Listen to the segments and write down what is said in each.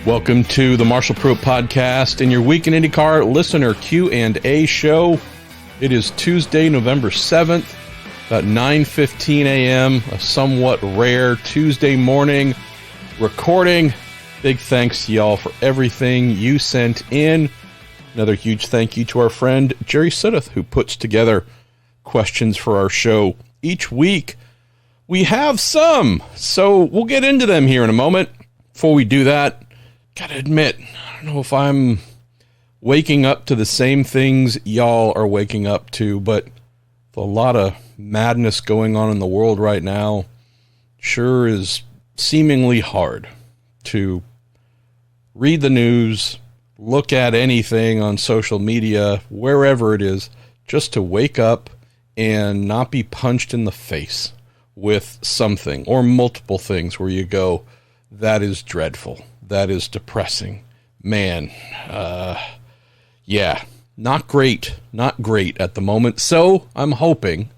Welcome to the Marshall Pruitt Podcast and your Week in IndyCar listener Q&A show. It is Tuesday, November 7th, about 9:15 a.m., a somewhat rare Tuesday morning recording. Big thanks to y'all for everything you sent in. Another huge thank you to our friend Jerry Sudduth, who puts together questions for our show each week. We have some, so we'll get into them here in a moment. Before we do that, gotta admit, I don't know if I'm waking up to the same things y'all are waking up to, but with a lot of madness going on in the world right now, sure is seemingly hard to read the news, look at anything on social media, wherever it is, just to wake up and not be punched in the face with something or multiple things where you go, that is dreadful. That is depressing. Man, yeah, not great at the moment. So I'm hoping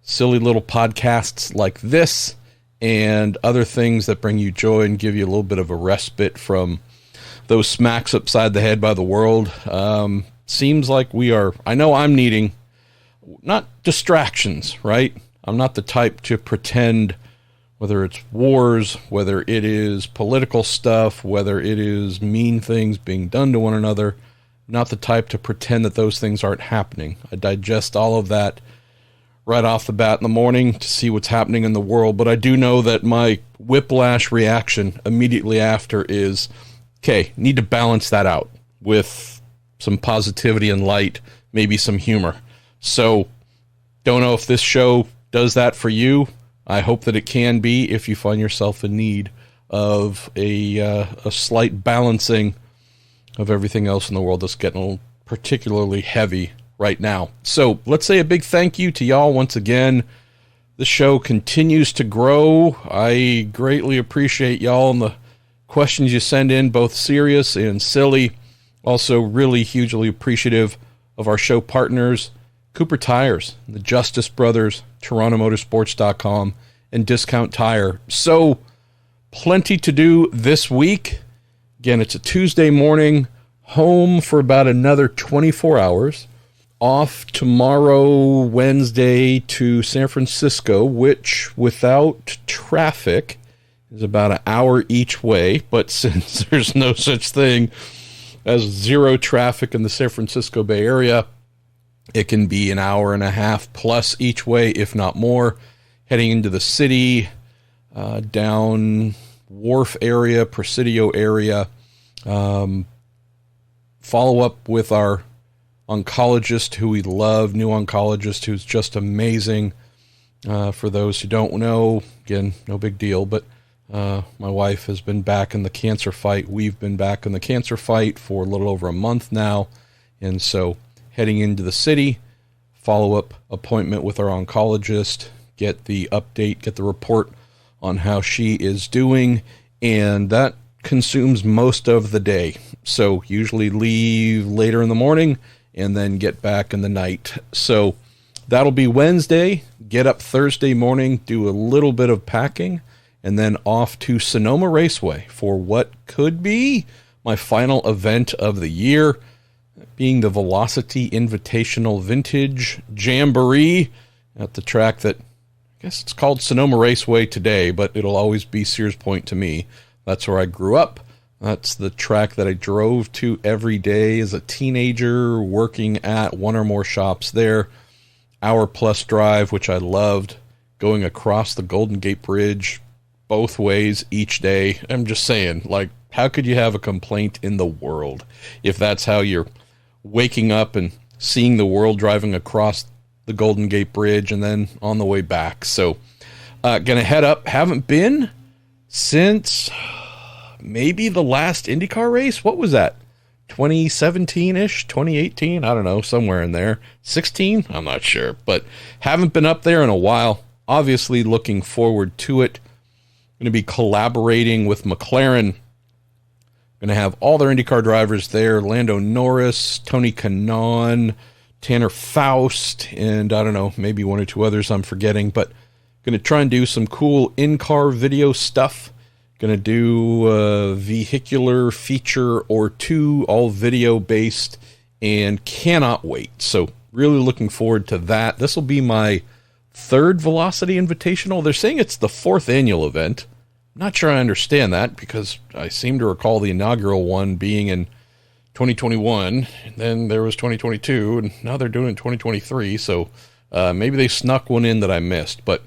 silly little podcasts like this and other things that bring you joy and give you a little bit of a respite from those smacks upside the head by the world. Seems like we are, I know I'm needing, not distractions, right? I'm not the type to pretend, whether it's wars, whether it is political stuff, whether it is mean things being done to one another, not the type to pretend that those things aren't happening. I digest all of that right off the bat in the morning to see what's happening in the world, but I do know that my whiplash reaction immediately after is, okay, need to balance that out with some positivity and light, maybe some humor. So, don't know if this show does that for you. I hope that it can be if you find yourself in need of a slight balancing of everything else in the world that's getting particularly heavy right now. So let's say a big thank you to y'all once again. The show continues to grow. I greatly appreciate y'all and the questions you send in, both serious and silly. Also really hugely appreciative of our show partners, Cooper Tires, the Justice Brothers, TorontoMotorsports.com, and Discount Tire. So, plenty to do this week. Again, it's a Tuesday morning, home for about another 24 hours. Off tomorrow, Wednesday, to San Francisco, which, without traffic, is about an hour each way. But since there's no such thing as zero traffic in the San Francisco Bay Area, it can be an hour and a half plus each way, if not more, heading into the city, down Wharf area, Presidio area. Follow up with our oncologist, who we love, new oncologist, who's just amazing. For those who don't know, again, no big deal, but my wife has been back in the cancer fight. We've been back in the cancer fight for a little over a month now, and so heading into the city, follow-up appointment with our oncologist, get the update, get the report on how she is doing, and that consumes most of the day. So usually leave later in the morning and then get back in the night. So that'll be Wednesday, get up Thursday morning, do a little bit of packing, and then off to Sonoma Raceway for what could be my final event of the year, being the Velocity Invitational Vintage Jamboree at the track that, I guess it's called Sonoma Raceway today, but it'll always be Sears Point to me. That's where I grew up. That's the track that I drove to every day as a teenager, working at one or more shops there. Hour-plus drive, which I loved, going across the Golden Gate Bridge both ways each day. I'm just saying, like, how could you have a complaint in the world if that's how you're waking up and seeing the world driving across the Golden Gate Bridge and then on the way back? So, gonna head up. Haven't been since maybe the last IndyCar race. What was that? 2017-ish, 2018? I don't know, somewhere in there. 16? I'm not sure, but haven't been up there in a while. Obviously looking forward to it. Going to be collaborating with McLaren. Going to have all their IndyCar drivers there. Lando Norris, Tony Kanaan, Tanner Faust, and I don't know, maybe one or two others I'm forgetting, but going to try and do some cool in-car video stuff. Going to do a vehicular feature or two, all video-based, and cannot wait. So really looking forward to that. This will be my third Velocity Invitational. They're saying it's the fourth annual event. I'm not sure I understand that because I seem to recall the inaugural one being in 2021, and then there was 2022, and now they're doing it in 2023. So maybe they snuck one in that I missed, but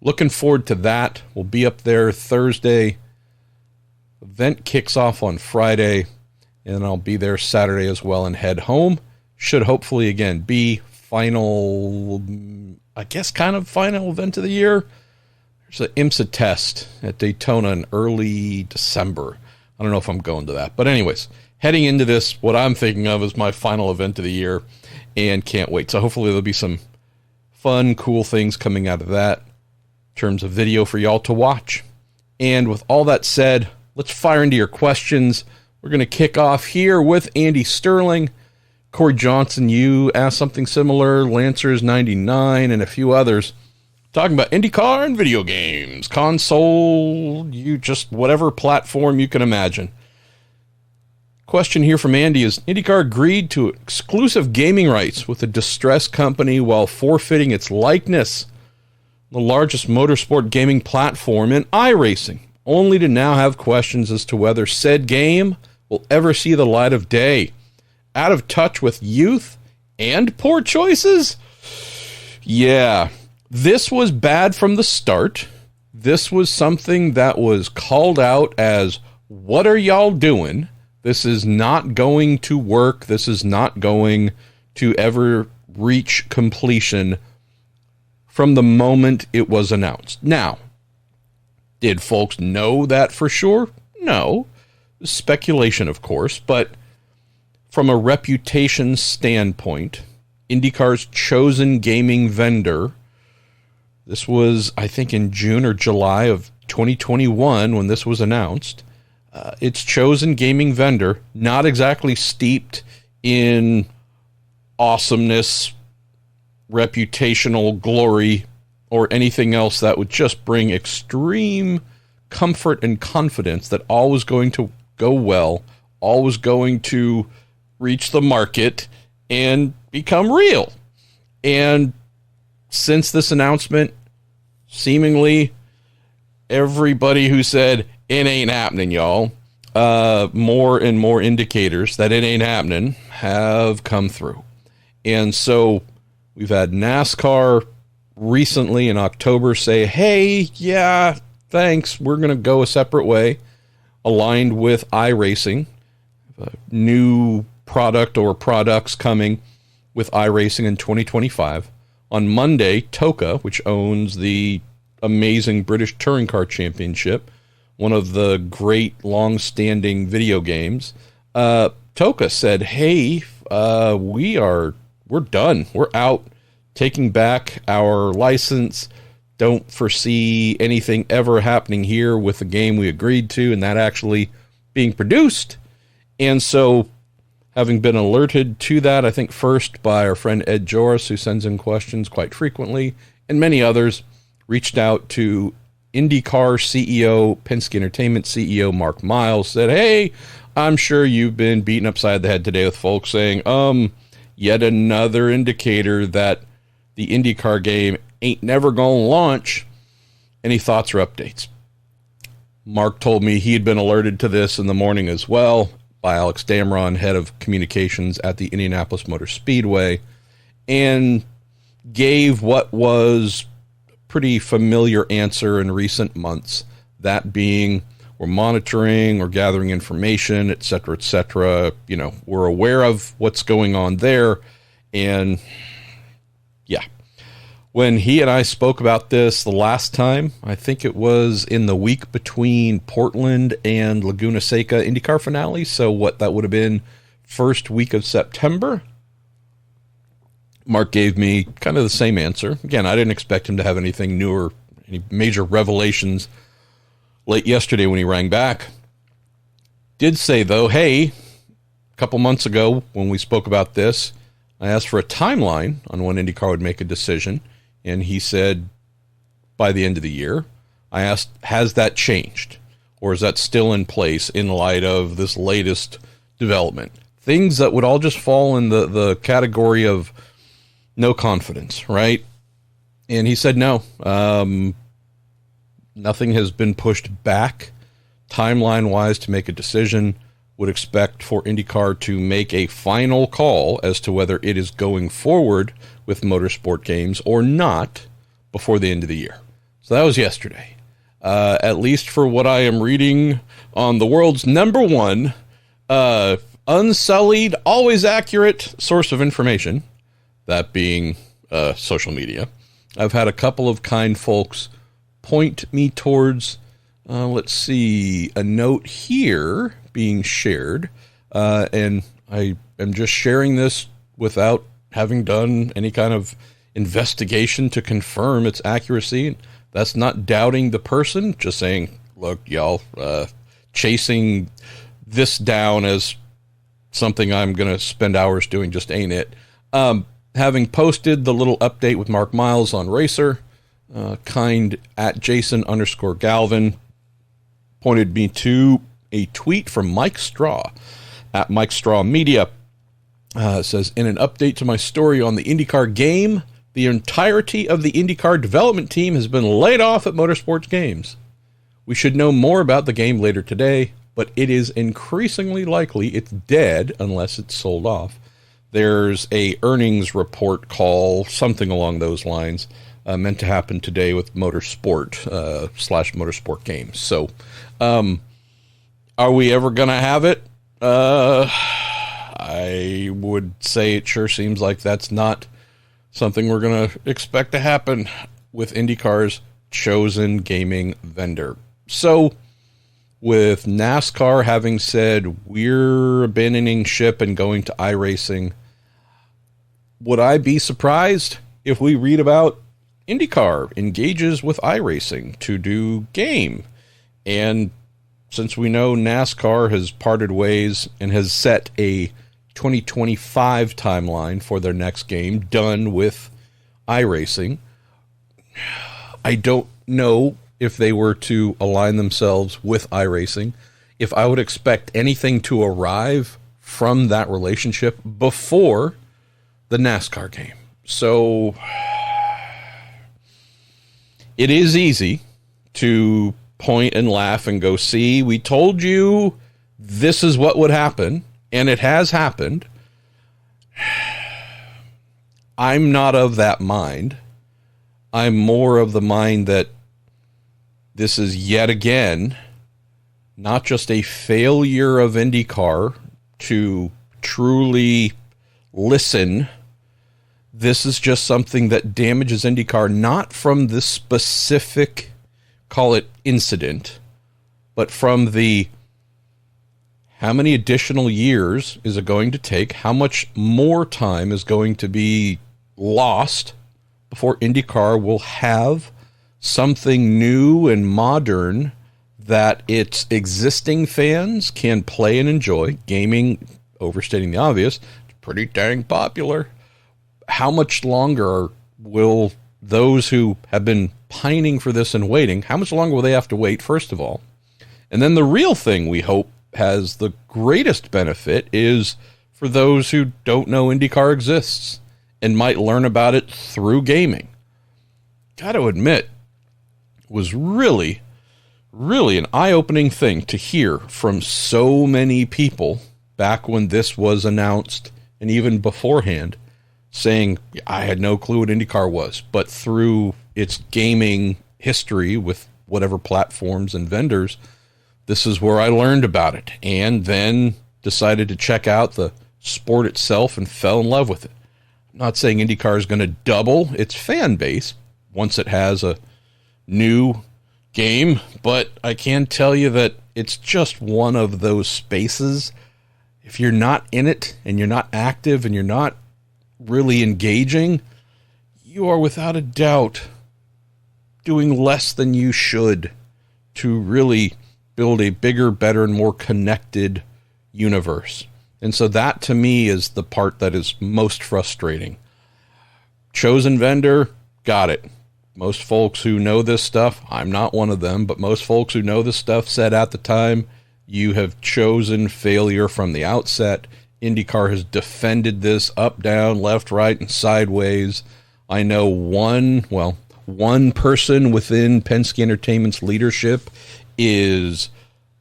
looking forward to that. We'll be up there Thursday. Event kicks off on Friday, and I'll be there Saturday as well and head home. Should hopefully, again, be final, I guess, kind of final event of the year. There's an IMSA test at Daytona in early December. I don't know if I'm going to that. But anyways, heading into this, what I'm thinking of is my final event of the year, and can't wait. So hopefully there'll be some fun, cool things coming out of that in terms of video for y'all to watch. And with all that said, let's fire into your questions. We're going to kick off here with Andy Sterling. Corey Johnson, you asked something similar. Lancers 99 and a few others. Talking about IndyCar and video games. Console, you just whatever platform you can imagine. Question here from Andy is, IndyCar agreed to exclusive gaming rights with a distressed company while forfeiting its likeness, the largest motorsport gaming platform in iRacing, only to now have questions as to whether said game will ever see the light of day. Out of touch with youth and poor choices? Yeah, this was bad from the start. This was something that was called out as, what are y'all doing? This is not going to work. This is not going to ever reach completion from the moment it was announced. Now, did folks know that for sure? No. Speculation, of course, but from a reputation standpoint, IndyCar's chosen gaming vendor, this was, I think, in June or July of 2021 when this was announced, its chosen gaming vendor, not exactly steeped in awesomeness, reputational glory, or anything else that would just bring extreme comfort and confidence that all was going to go well, all was going to reach the market and become real. And since this announcement, seemingly everybody who said it ain't happening, y'all, more and more indicators that it ain't happening have come through. And so we've had NASCAR recently in October say, hey, yeah, thanks, we're going to go a separate way, aligned with iRacing, a new product or products coming with iRacing in 2025. On Monday, Toka, which owns the amazing British Touring Car Championship, one of the great long-standing video games, Toka said, hey, we're done. We're out, taking back our license. Don't foresee anything ever happening here with the game we agreed to and that actually being produced. And so, having been alerted to that, I think first by our friend Ed Joris, who sends in questions quite frequently, and many others, reached out to IndyCar CEO, Penske Entertainment CEO Mark Miles, said, hey, I'm sure you've been beaten upside the head today with folks saying, yet another indicator that the IndyCar game ain't never going to launch. Any thoughts or updates? Mark told me he had been alerted to this in the morning as well by Alex Damron, head of communications at the Indianapolis Motor Speedway, and gave what was a pretty familiar answer in recent months, that being, we're monitoring, we're gathering information, et cetera, you know, we're aware of what's going on there. And yeah, when he and I spoke about this the last time, I think it was in the week between Portland and Laguna Seca IndyCar finale. So what that would have been first week of September. Mark gave me kind of the same answer. Again, I didn't expect him to have anything new or any major revelations late yesterday when he rang back. Did say, though, hey, a couple months ago when we spoke about this, I asked for a timeline on when IndyCar would make a decision, and he said by the end of the year. I asked, has that changed? Or is that still in place in light of this latest development? Things that would all just fall in the category of no confidence, right? And he said no. Nothing has been pushed back timeline-wise to make a decision. Would expect for IndyCar to make a final call as to whether it is going forward with motorsport games or not before the end of the year. So that was yesterday. At least for what I am reading on the world's number one unsullied, always accurate source of information, that being social media. I've had a couple of kind folks point me towards, let's see, a note here being shared, and I am just sharing this without having done any kind of investigation to confirm its accuracy. That's not doubting the person, just saying, look, y'all, chasing this down as something I'm going to spend hours doing just ain't it. Having posted the little update with Mark Miles on Racer, kind at Jason_Galvin pointed me to a tweet from Mike Straw at Mike Straw Media. Says, in an update to my story on the IndyCar game, the entirety of the IndyCar development team has been laid off at Motorsports Games. We should know more about the game later today, but it is increasingly likely it's dead unless it's sold off. There's a earnings report call, something along those lines, meant to happen today with Motorsport / Motorsport Games. So, are we ever going to have it? I would say it sure seems like that's not something we're going to expect to happen with IndyCar's chosen gaming vendor. So, with NASCAR having said we're abandoning ship and going to iRacing, would I be surprised if we read about IndyCar engages with iRacing to do game? And since we know NASCAR has parted ways and has set a 2025 timeline for their next game done with iRacing, I don't know if they were to align themselves with iRacing, if I would expect anything to arrive from that relationship before the NASCAR game. So it is easy to point and laugh and go, see, we told you this is what would happen, and it has happened. I'm not of that mind. I'm more of the mind that this is yet again not just a failure of IndyCar to truly listen. This is just something that damages IndyCar, not from the specific, call it incident, but from the how many additional years is it going to take? How much more time is going to be lost before IndyCar will have something new and modern that its existing fans can play and enjoy? Gaming, overstating the obvious, it's pretty dang popular. How much longer will those who have been pining for this and waiting, how much longer will they have to wait, first of all? And then the real thing we hope has the greatest benefit is for those who don't know IndyCar exists and might learn about it through gaming. Got to admit, it was really, really an eye-opening thing to hear from so many people back when this was announced and even beforehand, saying, I had no clue what IndyCar was, but through its gaming history with whatever platforms and vendors, this is where I learned about it, and then decided to check out the sport itself and fell in love with it. I'm not saying IndyCar is going to double its fan base once it has a new game, but I can tell you that it's just one of those spaces. If you're not in it and you're not active and you're not really engaging, you are without a doubt doing less than you should to really build a bigger, better, and more connected universe. And so that, to me, is the part that is most frustrating. Chosen vendor, got it. most folks who know this stuff, I'm not one of them, but most folks who know this stuff said at the time, you have chosen failure from the outset. IndyCar has defended this up, down, left, right, and sideways. I know one person within Penske Entertainment's leadership is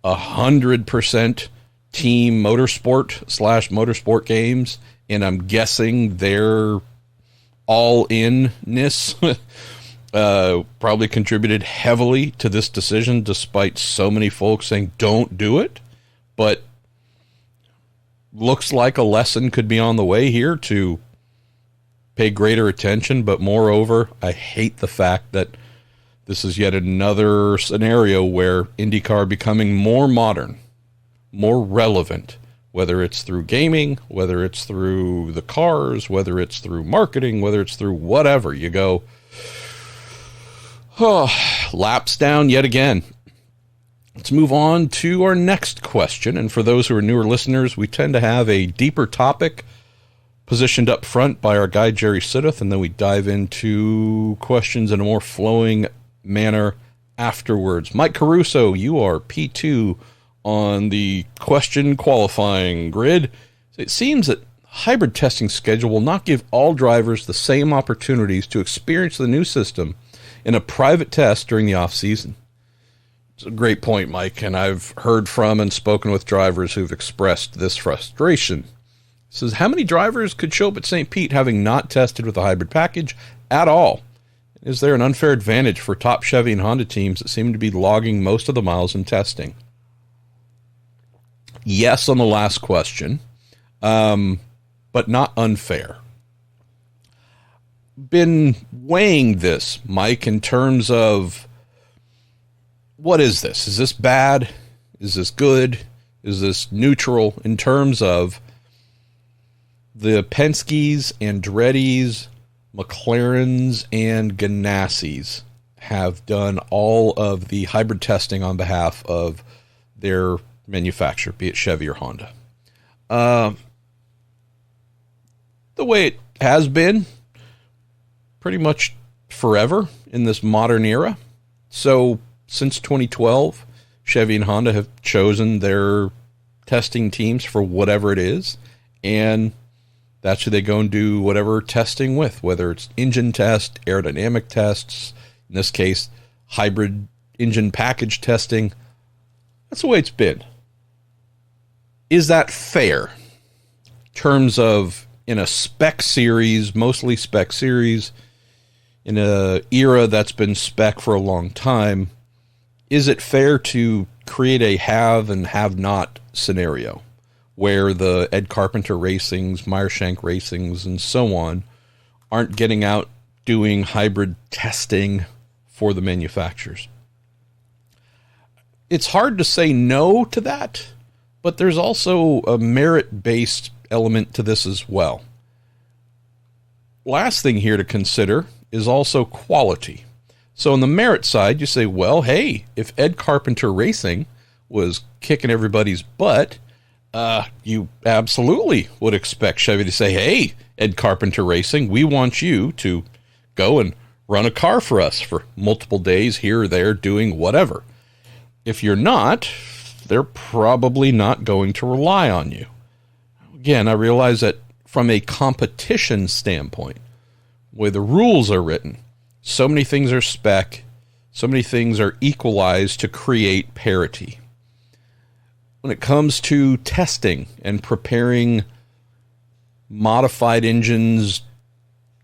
100% team motorsport games, and I'm guessing their all-in-ness probably contributed heavily to this decision, despite so many folks saying don't do it. But looks like a lesson could be on the way here to pay greater attention. But moreover, I hate the fact that this is yet another scenario where IndyCar becoming more modern, more relevant, whether it's through gaming, whether it's through the cars, whether it's through marketing, whether it's through whatever. You go, laps down yet again. Let's move on to our next question. And for those who are newer listeners, we tend to have a deeper topic positioned up front by our guy, Jerry Sidduth, and then we dive into questions in a more flowing manner afterwards. Mike Caruso, you are P2 on the question qualifying grid. It seems that hybrid testing schedule will not give all drivers the same opportunities to experience the new system in a private test during the off-season. It's a great point, Mike, and I've heard from and spoken with drivers who've expressed this frustration. It says, how many drivers could show up at St. Pete having not tested with a hybrid package at all? Is there an unfair advantage for top Chevy and Honda teams that seem to be logging most of the miles in testing? Yes on the last question, but not unfair. Been weighing this, Mike, in terms of what is this? Is this bad? Is this good? Is this neutral? In terms of the Penske's, Andretti's, McLaren's, and Ganassi's have done all of the hybrid testing on behalf of their manufacturer, be it Chevy or Honda. The way it has been pretty much forever in this modern era. So since 2012, Chevy and Honda have chosen their testing teams for whatever it is, and that's who they go and do whatever testing with, whether it's engine test, aerodynamic tests, in this case, hybrid engine package testing. That's the way it's been. Is that fair? In terms of in a spec series, mostly spec series, in an era that's been spec for a long time, is it fair to create a have and have not scenario where the Ed Carpenter racings, Meyershank racings, and so on aren't getting out doing hybrid testing for the manufacturers? It's hard to say no to that, but there's also a merit-based element to this as well. Last thing here to consider is also quality. So on the merit side, you say, well, hey, if Ed Carpenter Racing was kicking everybody's butt, you absolutely would expect Chevy to say, hey, Ed Carpenter Racing, we want you to go and run a car for us for multiple days here or there doing whatever. If you're not, they're probably not going to rely on you. Again, I realize that from a competition standpoint, the way the rules are written, so many things are spec, so many things are equalized to create parity. When it comes to testing and preparing modified engines,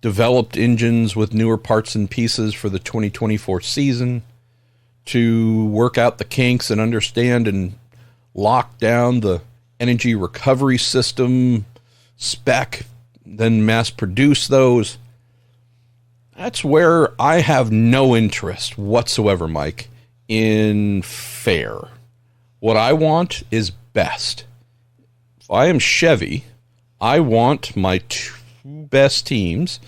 developed engines with newer parts and pieces for the 2024 season, to work out the kinks and understand and lock down the energy recovery system spec, then mass produce those, that's where I have no interest whatsoever, Mike, in fair. What I want is best. If I am Chevy, I want my two best teams,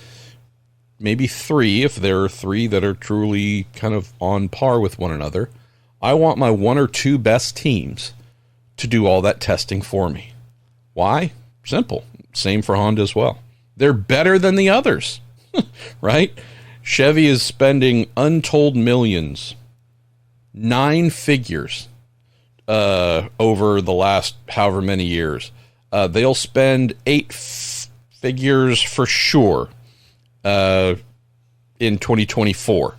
maybe three, if there are three that are truly kind of on par with one another. I want my one or two best teams to do all that testing for me. Why? Simple. Same for Honda as well. They're better than the others, right? Chevy is spending untold millions, 9 figures, over the last however many years. They'll spend 8 figures for sure in 2024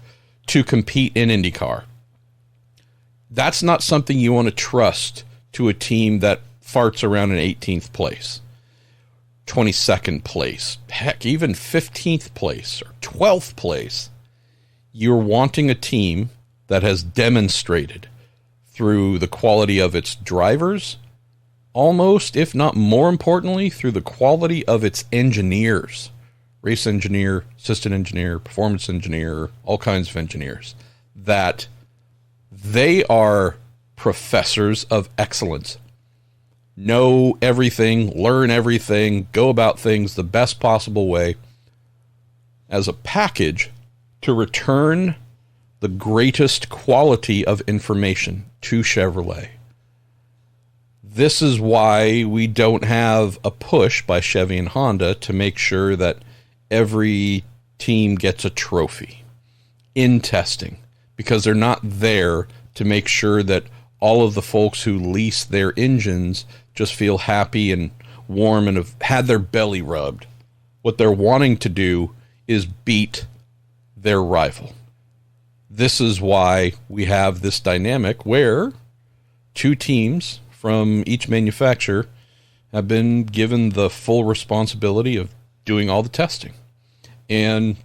to compete in IndyCar. That's not something you want to trust to a team that farts around in 18th place, 22nd place, heck, even 15th place or 12th place. You're wanting a team that has demonstrated through the quality of its drivers, almost, if not more importantly, through the quality of its engineers, race engineer, assistant engineer, performance engineer, all kinds of engineers, that they are professors of excellence. Know everything, learn everything, go about things the best possible way as a package to return the greatest quality of information to Chevrolet. This is why we don't have a push by Chevy and Honda to make sure that every team gets a trophy in testing, because they're not there to make sure that all of the folks who lease their engines just feel happy and warm and have had their belly rubbed. What they're wanting to do is beat their rival. This is why we have this dynamic where 2 teams from each manufacturer have been given the full responsibility of doing all the testing. And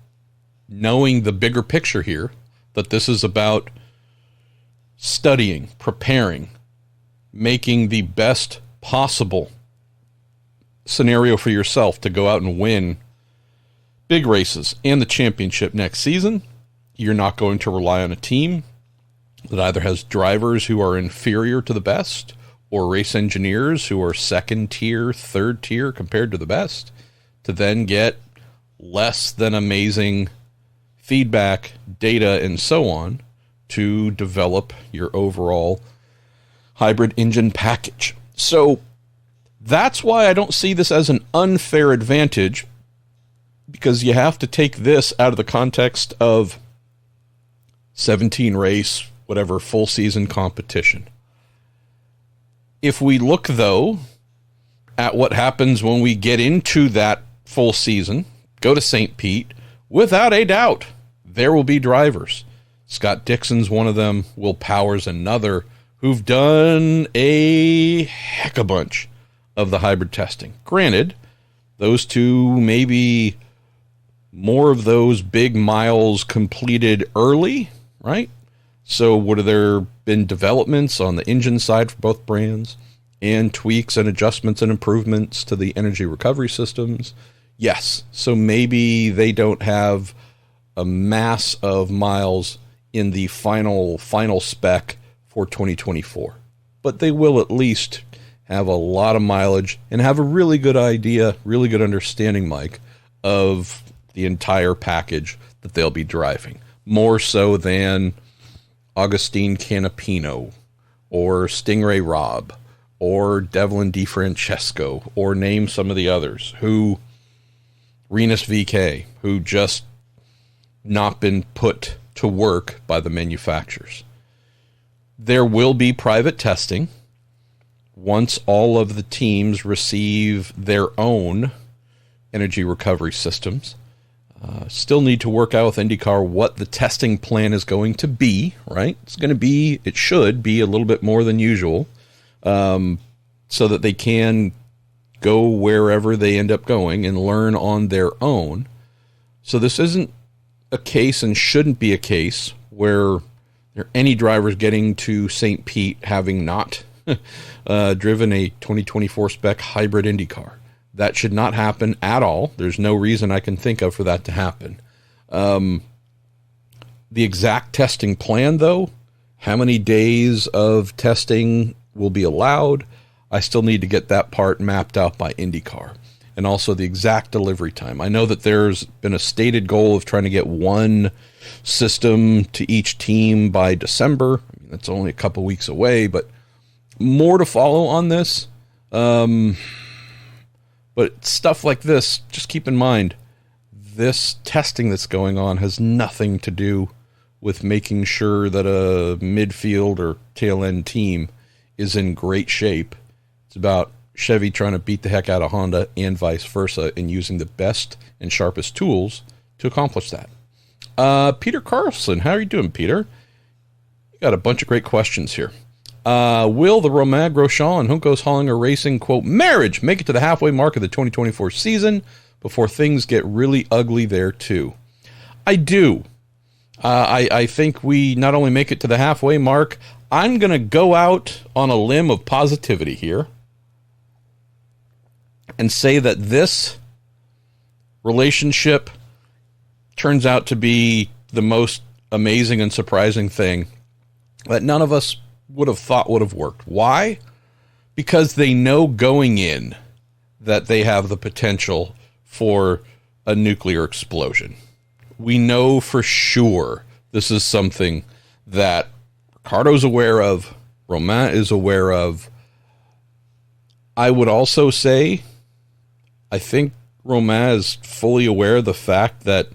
knowing the bigger picture here, that this is about studying, preparing, making the best possible scenario for yourself to go out and win big races and the championship next season. You're not going to rely on a team that either has drivers who are inferior to the best or race engineers who are second tier, third tier compared to the best to then get less than amazing feedback, data, and so on to develop your overall hybrid engine package. So that's why I don't see this as an unfair advantage, because you have to take this out of the context of 17 race, whatever, full season competition. If we look, though, at what happens when we get into that full season, go to St. Pete, without a doubt, there will be drivers. Scott Dixon's one of them, Will Power's another, who've done a heck of a bunch of the hybrid testing. Granted, those two maybe more of those big miles completed early, right? So would there been developments on the engine side for both brands and tweaks and adjustments and improvements to the energy recovery systems? Yes. So maybe they don't have a mass of miles in the final spec for 2024, but they will at least have a lot of mileage and have a really good idea, really good understanding, Mike, of the entire package that they'll be driving. More so than Agustin Canapino or Stingray Robb or Devlin DeFrancesco, or name some of the others, who Renus VK, who just not been put to work by the manufacturers. There will be private testing once all of the teams receive their own energy recovery systems. Still need to work out with IndyCar what the testing plan is going to be, right? It should be a little bit more than usual, so that they can go wherever they end up going and learn on their own. So this isn't a case, and shouldn't be a case, where there are any drivers getting to St. Pete having not driven a 2024 spec hybrid IndyCar. That should not happen at all. There's no reason I can think of for that to happen. The exact testing plan, though, how many days of testing will be allowed, I still need to get that part mapped out by IndyCar. And also the exact delivery time. I know that there's been a stated goal of trying to get one system to each team by December. I mean, that's only a couple weeks away, but more to follow on this. But stuff like this, just keep in mind, this testing that's going on has nothing to do with making sure that a midfield or tail end team is in great shape. It's about Chevy trying to beat the heck out of Honda and vice versa, and using the best and sharpest tools to accomplish that. Peter Carlson, how are you doing, Peter? You got a bunch of great questions here. Will the Romain Grosjean+Juncos Hollinger Racing, quote, marriage make it to the halfway mark of the 2024 season before things get really ugly there too? I do. I think we not only make it to the halfway mark, I'm going to go out on a limb of positivity here and say that this relationship turns out to be the most amazing and surprising thing that none of us would have thought would have worked. Why? Because they know going in that they have the potential for a nuclear explosion. We know for sure this is something that Ricardo's aware of, Romain is aware of. I would also say, I think Romain is fully aware of the fact that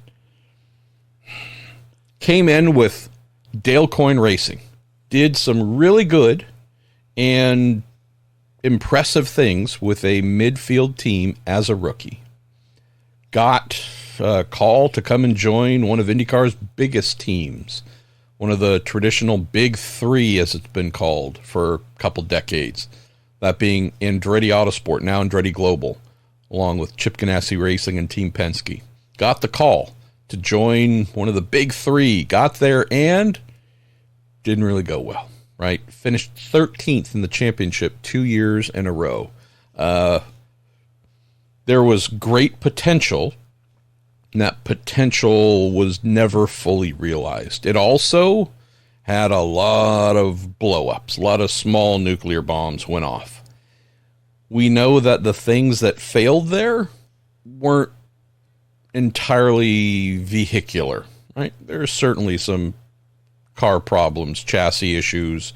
came in with Dale Coyne Racing, did some really good and impressive things with a midfield team as a rookie. Got a call to come and join one of IndyCar's biggest teams, one of the traditional big three, as it's been called for a couple decades, that being Andretti Autosport, now Andretti Global, along with Chip Ganassi Racing and Team Penske. Got the call to join one of the big three, got there and didn't really go well, right? Finished 13th in the championship 2 years in a row. There was great potential, and that potential was never fully realized. It also had a lot of blow-ups, a lot of small nuclear bombs went off. We know that the things that failed there weren't entirely vehicular, right? There's certainly some car problems, chassis issues,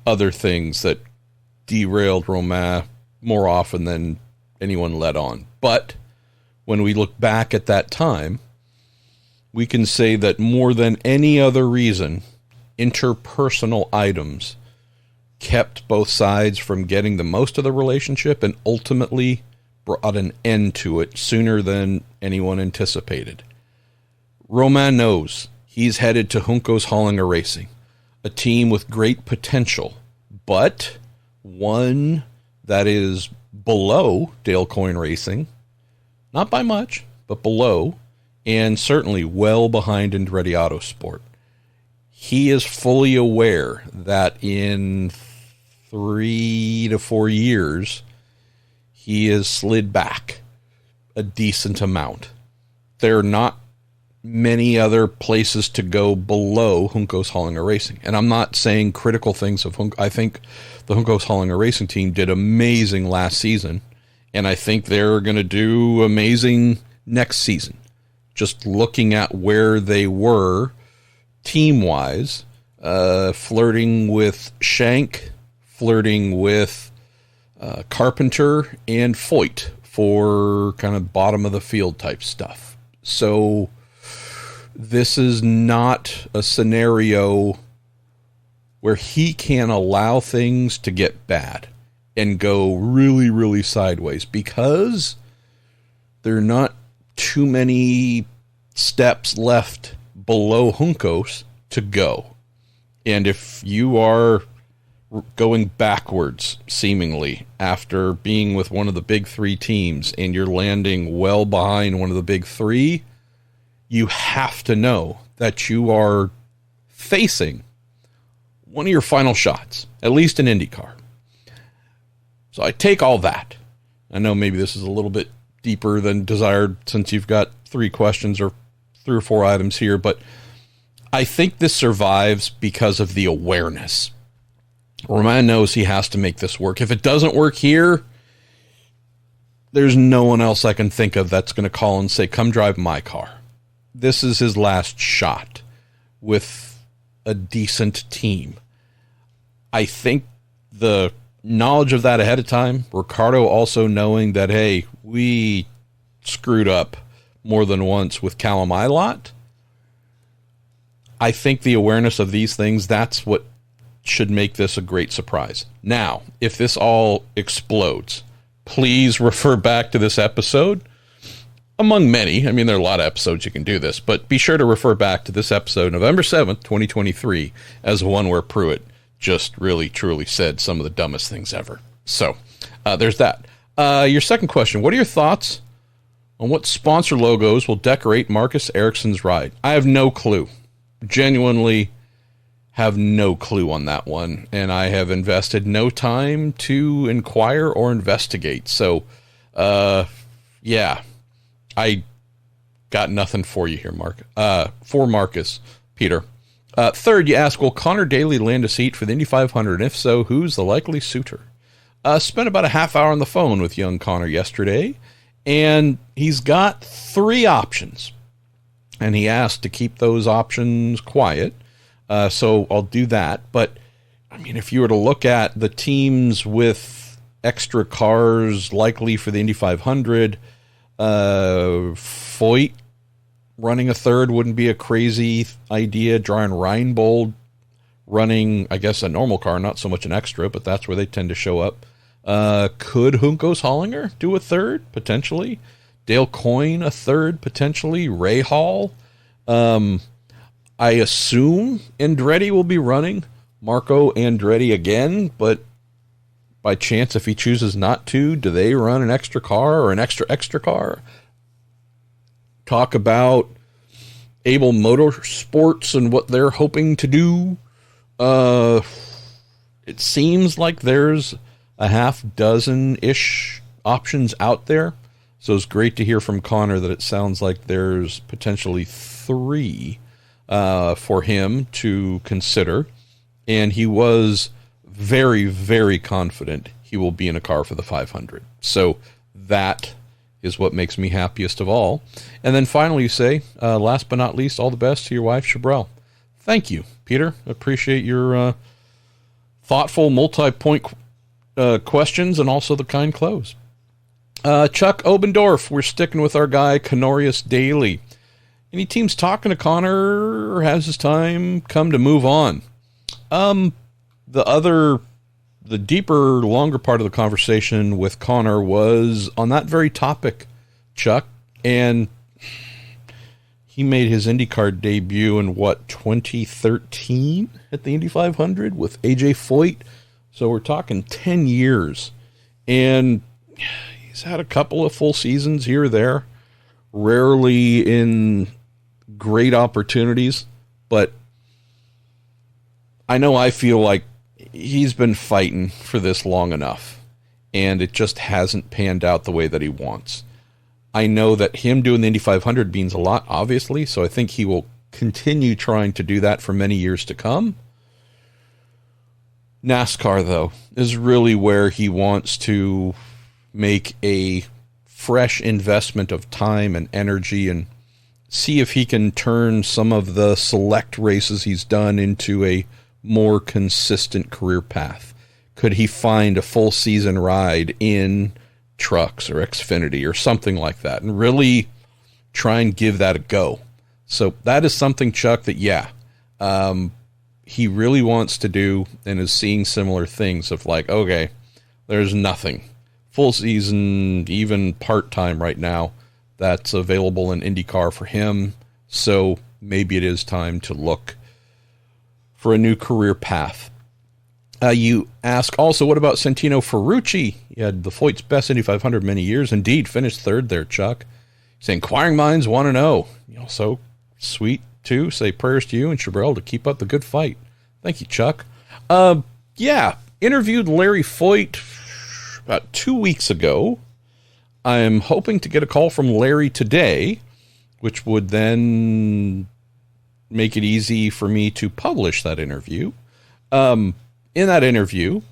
other things that derailed Romain more often than anyone let on. But when we look back at that time, we can say that more than any other reason, interpersonal items kept both sides from getting the most of the relationship and ultimately brought an end to it sooner than anyone anticipated. Romain knows he's headed to Juncos Hollinger Racing, a team with great potential, but one that is below Dale Coyne Racing, not by much, but below, and certainly well behind Andretti Autosport. He is fully aware that in 3 to 4 years, he has slid back a decent amount. There are not many other places to go below Juncos Hollinger Racing. And I'm not saying critical things of Juncos. I think the Juncos Hollinger Racing team did amazing last season, and I think they're going to do amazing next season. Just looking at where they were team-wise, flirting with Shank, flirting with Carpenter and Foyt for kind of bottom of the field type stuff. So this is not a scenario where he can allow things to get bad and go really, really sideways, because there are not too many steps left below Juncos to go. And if you are going backwards, seemingly, after being with one of the big three teams and you're landing well behind one of the big three, you have to know that you are facing one of your final shots, at least in IndyCar. So I take all that. I know maybe this is a little bit deeper than desired since you've got 3 questions or 3 or 4 items here, but I think this survives because of the awareness. Romain knows he has to make this work. If it doesn't work here, there's no one else I can think of that's going to call and say, come drive my car. This is his last shot with a decent team. I think the knowledge of that ahead of time, Ricardo also knowing that, hey, we screwed up more than once with Callum Ilott. I think the awareness of these things, that's what should make this a great surprise. Now, if this all explodes, please refer back to this episode. Among many, I mean, there are a lot of episodes you can do this, but be sure to refer back to this episode, November 7th, 2023, as one where Pruitt just really, truly said some of the dumbest things ever. So, there's that. Your second question, what are your thoughts on what sponsor logos will decorate Marcus Ericsson's ride? I have no clue. Genuinely have no clue on that one, and I have invested no time to inquire or investigate. So, yeah. I got nothing for you here, Mark. For Marcus, Peter. Third, you ask, will Connor Daly land a seat for the Indy 500? And if so, who's the likely suitor? Spent about a half hour on the phone with young Connor yesterday, and he's got 3 options. And he asked to keep those options quiet, so I'll do that. But, I mean, if you were to look at the teams with extra cars likely for the Indy 500, Foyt running a third wouldn't be a crazy idea. Brian Reinbold running, I guess, a normal car, not so much an extra, but that's where they tend to show up. Could Juncos Hollinger do a third? Potentially. Dale Coyne a third? Potentially. Ray Hall. I assume Andretti will be running Marco Andretti again, but by chance, if he chooses not to, do they run an extra car or an extra car? Talk about Able Motorsports and what they're hoping to do. It seems like there's a half dozen-ish options out there. So it's great to hear from Connor that it sounds like there's potentially 3 for him to consider. And he was very, very confident he will be in a car for the 500. So that is what makes me happiest of all. And then finally you say, last but not least, all the best to your wife, Chabrel. Thank you, Peter. Appreciate your thoughtful multi-point questions and also the kind close. Chuck Obendorf, we're sticking with our guy, Canorius Daly. Any teams talking to Connor, or has his time come to move on? The deeper, longer part of the conversation with Connor was on that very topic, Chuck, and he made his IndyCar debut in, 2013 at the Indy 500 with AJ Foyt, so we're talking 10 years, and he's had a couple of full seasons here or there, rarely in great opportunities, but I know I feel like he's been fighting for this long enough, and it just hasn't panned out the way that he wants. I know that him doing the Indy 500 means a lot, obviously, so I think he will continue trying to do that for many years to come. NASCAR, though, is really where he wants to make a fresh investment of time and energy and see if he can turn some of the select races he's done into a more consistent career path. Could he find a full season ride in trucks or Xfinity or something like that and really try and give that a go? So that is something, Chuck, that he really wants to do and is seeing similar things of like, okay, there's nothing full season, even part-time right now, that's available in IndyCar for him. So maybe it is time to look for a new career path. You ask also, what about Santino Ferrucci? He had the Foyt's best Indy 500 many years. Indeed, finished third there, Chuck. Say, inquiring minds want to know. You know, so sweet, too. Say prayers to you and Chabrel to keep up the good fight. Thank you, Chuck. Interviewed Larry Foyt about 2 weeks ago. I'm hoping to get a call from Larry today, which would then make it easy for me to publish that interview. In that interview,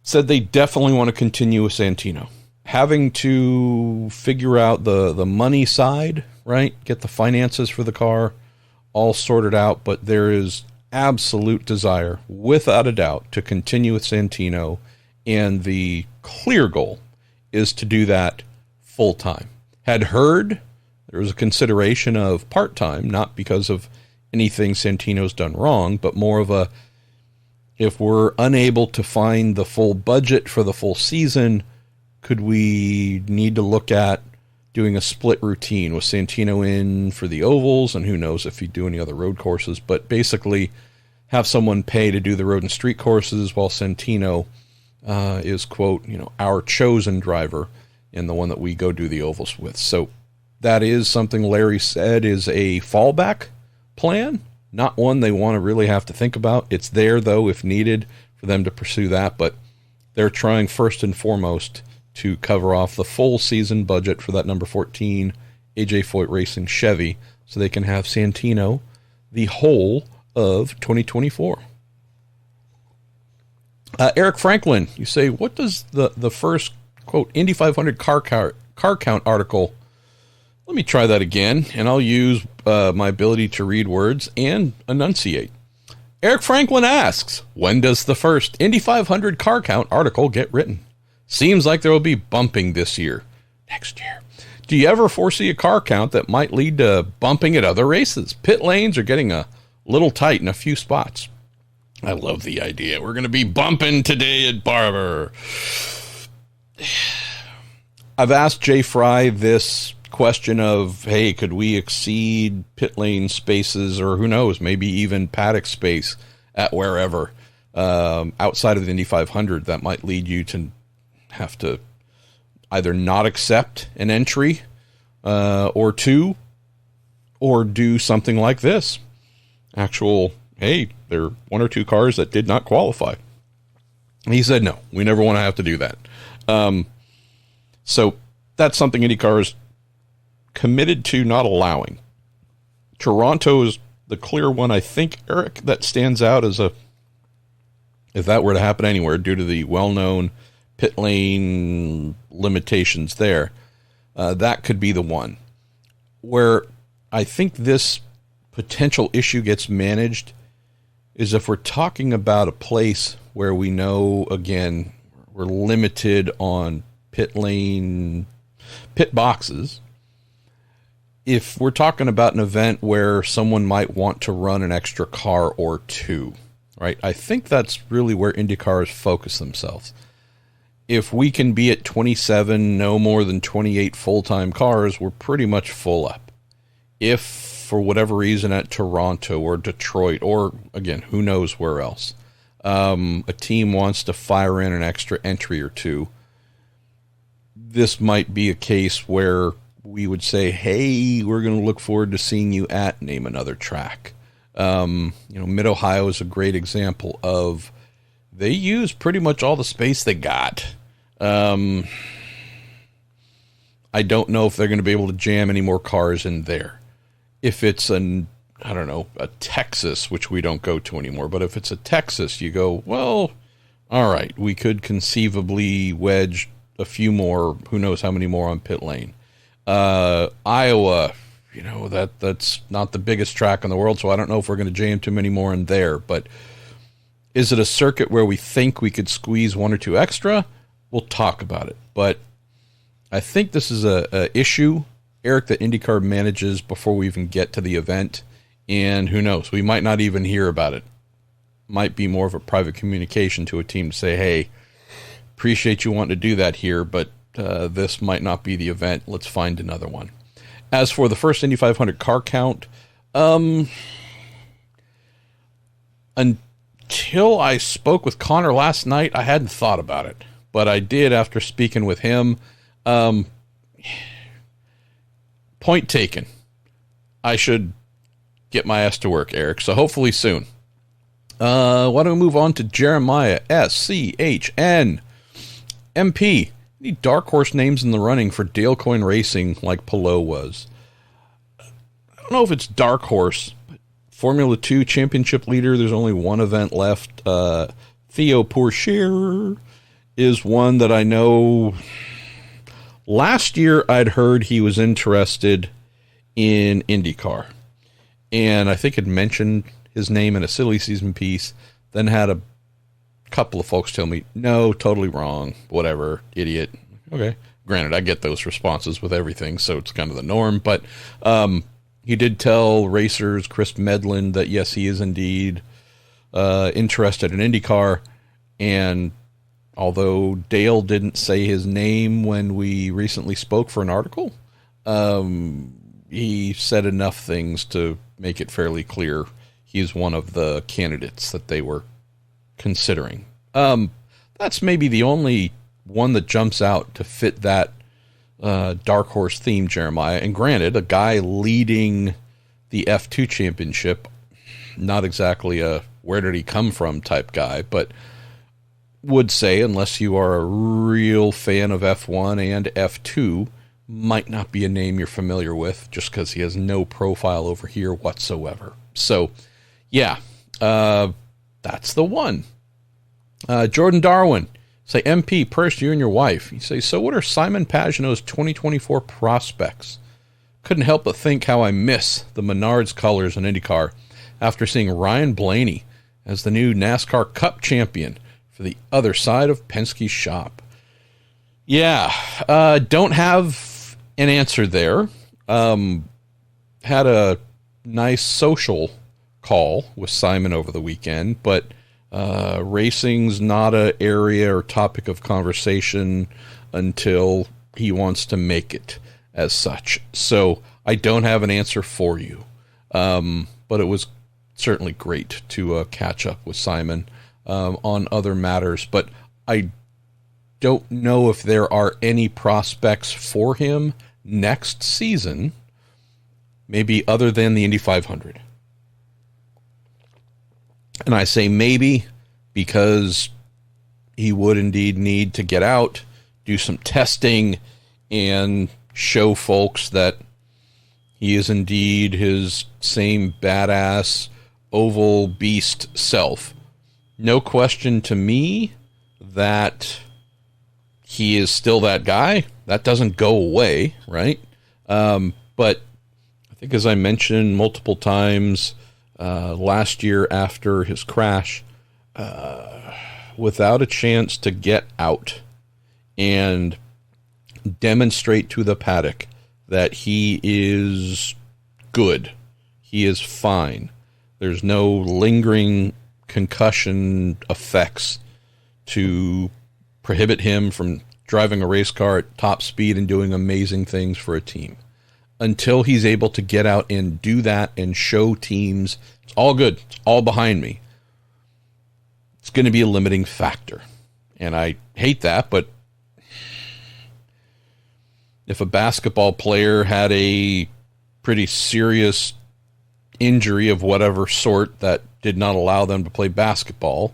said they definitely want to continue with Santino. Having to figure out the money side, right? Get the finances for the car all sorted out, but there is absolute desire, without a doubt, to continue with Santino, and the clear goal is to do that full-time. Had heard there was a consideration of part-time, not because of anything Santino's done wrong, but more of a, if we're unable to find the full budget for the full season, could we need to look at doing a split routine with Santino in for the ovals, and who knows if he'd do any other road courses, but basically have someone pay to do the road and street courses while Santino is, quote, our chosen driver and the one that we go do the ovals with. So that is something Larry said is a fallback plan, not one they want to really have to think about. It's there, though, if needed, for them to pursue that, but they're trying first and foremost to cover off the full season budget for that number 14 AJ Foyt Racing Chevy so they can have Santino the whole of 2024. Eric Franklin, you say, what does the first, quote, Indy 500 car count article, let me try that again, and I'll use my ability to read words and enunciate. Eric Franklin asks, when does the first Indy 500 car count article get written? Seems like there will be bumping this year. Next year. Do you ever foresee a car count that might lead to bumping at other races? Pit lanes are getting a little tight in a few spots. I love the idea. We're going to be bumping today at Barber. I've asked Jay Fry this question of, hey, could we exceed pit lane spaces, or who knows, maybe even paddock space at wherever outside of the Indy 500 that might lead you to have to either not accept an entry or two, or do something like this. Actual, hey, there are one or two cars that did not qualify. He said, no, we never want to have to do that. So that's something IndyCar is committed to not allowing. Toronto is the clear one, I think, Eric, that stands out as a, if that were to happen anywhere, due to the well-known pit lane limitations there, that could be the one. Where I think this potential issue gets managed is if we're talking about a place where we know, again, we're limited on pit boxes. If we're talking about an event where someone might want to run an extra car or two, right? I think that's really where IndyCars focus themselves. If we can be at 27, no more than 28 full-time cars, we're pretty much full up. If, for whatever reason, at Toronto or Detroit, or, again, who knows where else, a team wants to fire in an extra entry or two, this might be a case where we would say, hey, we're going to look forward to seeing you at name another track. Mid-Ohio is a great example of, they use pretty much all the space they got. I don't know if they're going to be able to jam any more cars in there. If it's a Texas, which we don't go to anymore, but if it's a Texas, you go, well, all right, we could conceivably wedge a few more, who knows how many more on pit lane. Iowa, that's not the biggest track in the world, so I don't know if we're going to jam too many more in there, but is it a circuit where we think we could squeeze one or two extra? We'll talk about it, but I think this is a issue, Eric, that IndyCar manages before we even get to the event, and who knows, we might not even hear about it. Might be more of a private communication to a team to say, hey, appreciate you wanting to do that here, but this might not be the event. Let's find another one. As for the first Indy 500 car count, until I spoke with Connor last night, I hadn't thought about it, but I did after speaking with him. Point taken. I should get my ass to work, Eric, so hopefully soon. Why don't we move on to Jeremiah SCHN MP. Any dark horse names in the running for Dale Coyne Racing like Pelot was? I don't know if it's dark horse, but Formula 2 championship leader, there's only one event left. Theo Pourchaire is one that I know. Last year I'd heard he was interested in IndyCar, and I think had mentioned his name in a silly season piece, then had a couple of folks tell me, no, totally wrong, whatever, idiot. Okay. Granted, I get those responses with everything, so it's kind of the norm. But he did tell racers, Chris Medland, that yes, he is indeed interested in IndyCar. And although Dale didn't say his name when we recently spoke for an article, he said enough things to make it fairly clear he's one of the candidates that they were considering. That's maybe the only one that jumps out to fit that dark horse theme, Jeremiah. And granted, a guy leading the F2 championship, not exactly a where did he come from type guy, but would say, unless you are a real fan of F1 and F2, might not be a name you're familiar with just because he has no profile over here whatsoever. So, yeah, that's the one. Jordan Darwin, say, MP, Purse, you and your wife. You say, so what are Simon Pagenaud's 2024 prospects? Couldn't help but think how I miss the Menards colors in IndyCar after seeing Ryan Blaney as the new NASCAR Cup champion for the other side of Penske's shop. Yeah, don't have an answer there. Had a nice social call with Simon over the weekend, but racing's not an area or topic of conversation until he wants to make it as such. So I don't have an answer for you. But it was certainly great to catch up with Simon on other matters. But I don't know if there are any prospects for him next season, maybe other than the Indy 500. And I say maybe because he would indeed need to get out, do some testing, and show folks that he is indeed his same badass, oval beast self. No question to me that he is still that guy. That doesn't go away, right? But I think, as I mentioned multiple times, last year after his crash, without a chance to get out and demonstrate to the paddock that he is good, he is fine, there's no lingering concussion effects to prohibit him from driving a race car at top speed and doing amazing things for a team. Until he's able to get out and do that and show teams, it's all good, it's all behind me, it's going to be a limiting factor. And I hate that, but if a basketball player had a pretty serious injury of whatever sort that did not allow them to play basketball,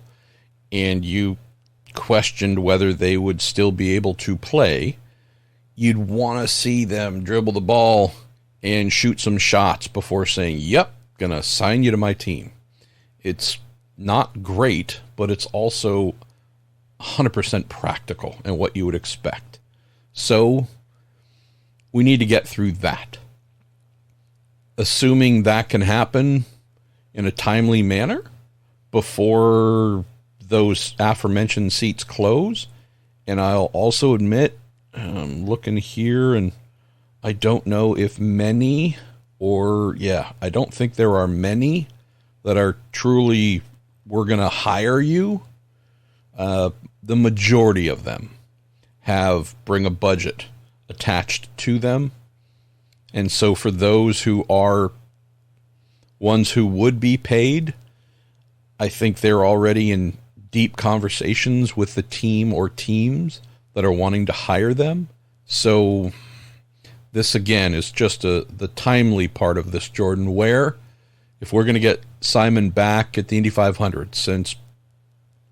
and you questioned whether they would still be able to play, you'd want to see them dribble the ball and shoot some shots before saying, yep, gonna sign you to my team. It's not great, but it's also 100% practical and what you would expect. So we need to get through that. Assuming that can happen in a timely manner before those aforementioned seats close. And I'll also admit, I'm looking here and I don't know if many I don't think there are many that are truly, we're going to hire you. The majority of them bring a budget attached to them. And so for those who are ones who would be paid, I think they're already in deep conversations with the team or teams that are wanting to hire them. So this, again, is just the timely part of this, Jordan, where if we're going to get Simon back at the Indy 500, since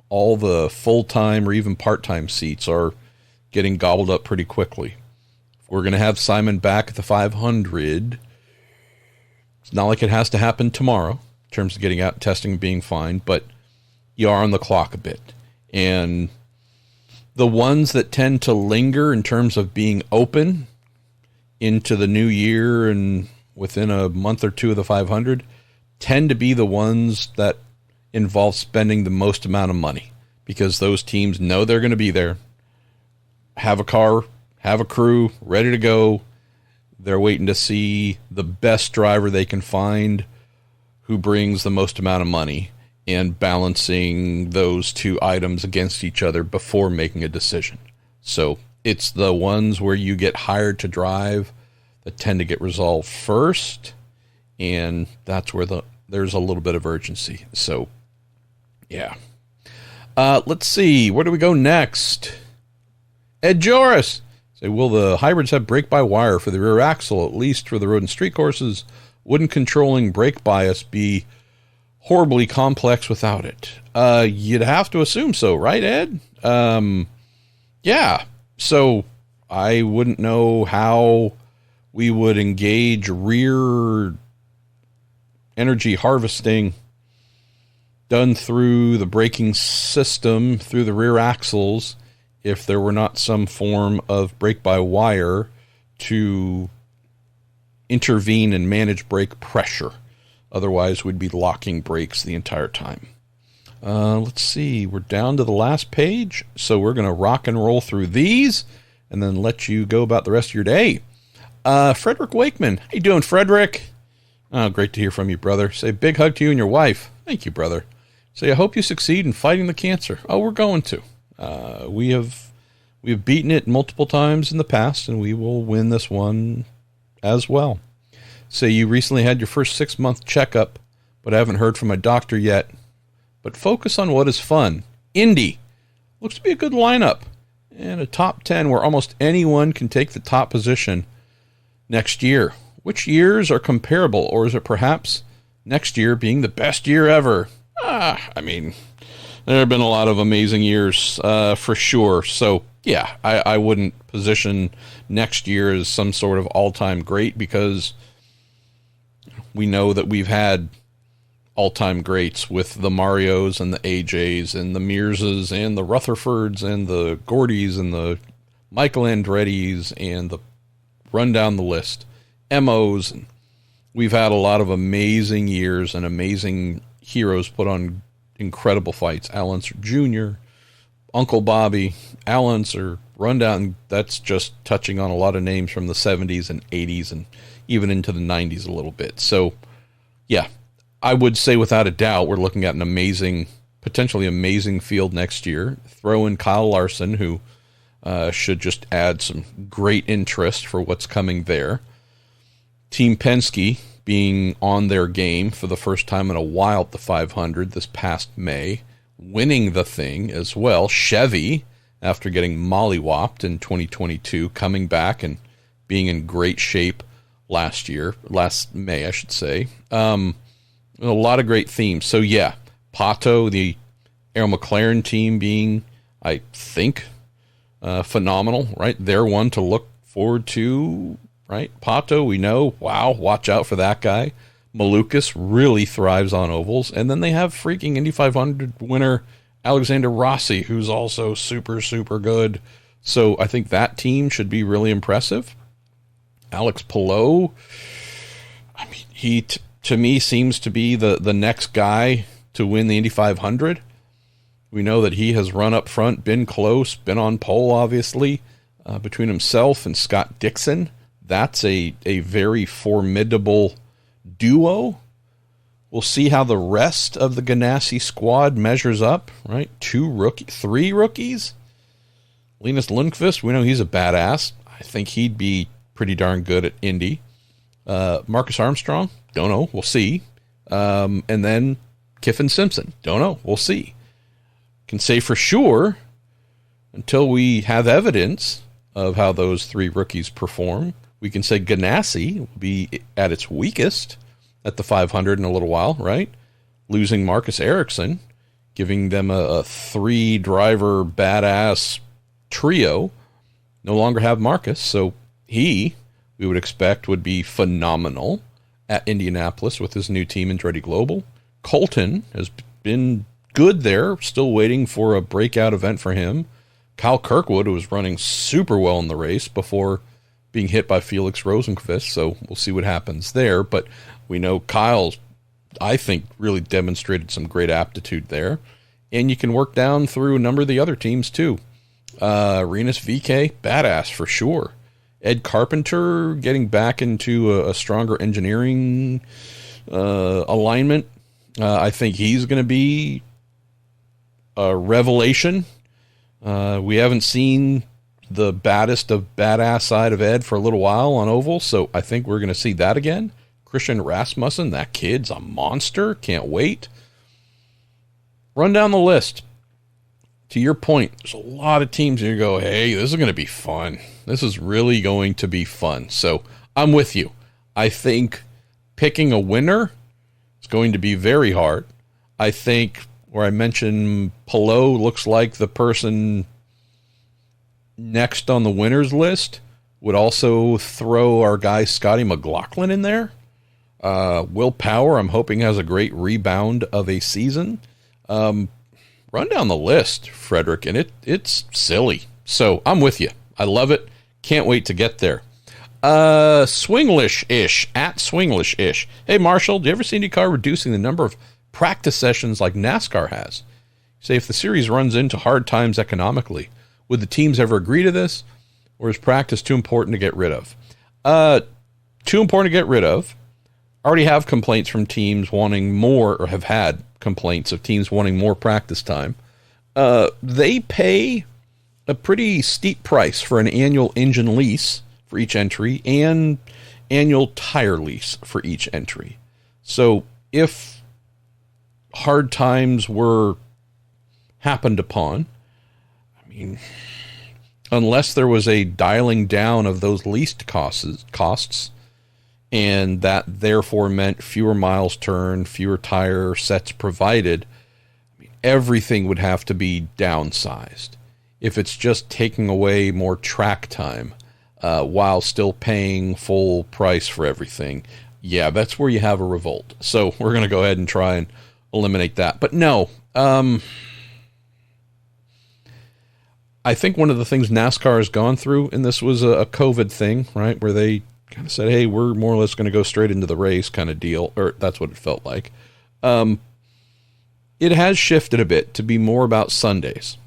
all the full-time or even part-time seats are getting gobbled up pretty quickly, if we're going to have Simon back at the 500, it's not like it has to happen tomorrow in terms of getting out, testing, and being fine, but you are on the clock a bit. And the ones that tend to linger in terms of being open into the new year and within a month or two of the 500 tend to be the ones that involve spending the most amount of money, because those teams know they're going to be there, have a car, have a crew ready to go. They're waiting to see the best driver they can find who brings the most amount of money and balancing those two items against each other before making a decision. So it's the ones where you get hired to drive that tend to get resolved first, and that's where there's a little bit of urgency. So, yeah. Let's see. Where do we go next? Ed Joris. Say, will the hybrids have brake-by-wire for the rear axle, at least for the road and street courses? Wouldn't controlling brake bias be horribly complex without it? You'd have to assume so, right, Ed? Yeah. So I wouldn't know how we would engage rear energy harvesting done through the braking system, through the rear axles, if there were not some form of brake-by-wire to intervene and manage brake pressure. Otherwise, we'd be locking brakes the entire time. Let's see. We're down to the last page, so we're going to rock and roll through these and then let you go about the rest of your day. Frederick Wakeman. How you doing, Frederick? Oh, great to hear from you, brother. Say big hug to you and your wife. Thank you, brother. Say, I hope you succeed in fighting the cancer. Oh, we're going to. We have beaten it multiple times in the past, and we will win this one as well. Say you recently had your first 6-month checkup, but I haven't heard from my doctor yet. But focus on what is fun. Indy. Looks to be a good lineup. And a top 10 where almost anyone can take the top position next year. Which years are comparable, or is it perhaps next year being the best year ever? I mean, there have been a lot of amazing years for sure. So, yeah, I wouldn't position next year as some sort of all-time great because we know that we've had all-time greats with the Marios and the AJs and the Mearses and the Rutherfords and the Gordys and the Michael Andretti's and the run down the list, MOs. And we've had a lot of amazing years and amazing heroes put on incredible fights. Al Unser Jr., Uncle Bobby, Al Unser, rundown. That's just touching on a lot of names from the 70s and 80s and even into the 90s a little bit. So, yeah, I would say without a doubt we're looking at an amazing, potentially amazing field next year. Throw in Kyle Larson, who should just add some great interest for what's coming there. Team Penske being on their game for the first time in a while at the 500 this past May, winning the thing as well. Chevy, after getting mollywopped in 2022, coming back and being in great shape last May, I should say. A lot of great themes. So, yeah, Pato, the Arrow McLaren team being, I think, phenomenal, right? They're one to look forward to, right? Pato, we know, wow, watch out for that guy. Malukas really thrives on ovals. And then they have freaking Indy 500 winner Alexander Rossi, who's also super, super good. So I think that team should be really impressive. Alex Palou, I mean, he to me seems to be the next guy to win the Indy 500. We know that he has run up front, been close, been on pole, obviously, between himself and Scott Dixon. That's a very formidable duo. We'll see how the rest of the Ganassi squad measures up, right? 3 rookies. Linus Lundqvist, we know he's a badass. I think he'd be pretty darn good at Indy. Marcus Armstrong, don't know. We'll see. And then Kiffin Simpson, don't know. We'll see. Can say for sure, until we have evidence of how those 3 rookies perform, we can say Ganassi will be at its weakest at the 500 in a little while, right? Losing Marcus Ericsson, giving them a 3-driver badass trio. No longer have Marcus, so we would expect, would be phenomenal at Indianapolis with his new team Andretti Global. Colton has been good there, still waiting for a breakout event for him. Kyle Kirkwood, who was running super well in the race before being hit by Felix Rosenqvist, so we'll see what happens there. But we know Kyle's, I think, really demonstrated some great aptitude there. And you can work down through a number of the other teams, too. Renus VK, badass for sure. Ed Carpenter getting back into a stronger engineering alignment. I think he's going to be a revelation. We haven't seen the baddest of badass side of Ed for a little while on oval, so I think we're going to see that again. Christian Rasmussen, that kid's a monster. Can't wait. Run down the list. To your point, there's a lot of teams you go, hey, this is going to be fun. This is really going to be fun. So I'm with you. I think picking a winner is going to be very hard. I think where I mentioned Palou looks like the person next on the winners list, would also throw our guy Scotty McLaughlin in there. Will Power, I'm hoping, has a great rebound of a season. Run down the list, Frederick, and it's silly. So I'm with you. I love it. Can't wait to get there. Swinglish-ish, at Swinglish-ish. Hey, Marshall, do you ever see IndyCar reducing the number of practice sessions like NASCAR has? Say, if the series runs into hard times economically, would the teams ever agree to this? Or is practice too important to get rid of? Too important to get rid of. Already have complaints from teams wanting more, or have had complaints of teams wanting more practice time. They pay a pretty steep price for an annual engine lease for each entry and annual tire lease for each entry. So if hard times were happened upon, I mean, unless there was a dialing down of those leased costs, and that therefore meant fewer miles turned, fewer tire sets provided, I mean, everything would have to be downsized. If it's just taking away more track time while still paying full price for everything, yeah, that's where you have a revolt. So we're going to go ahead and try and eliminate that. But no, I think one of the things NASCAR has gone through, and this was a COVID thing, right, where they kind of said, hey, we're more or less going to go straight into the race kind of deal, or that's what it felt like. It has shifted a bit to be more about Sundays.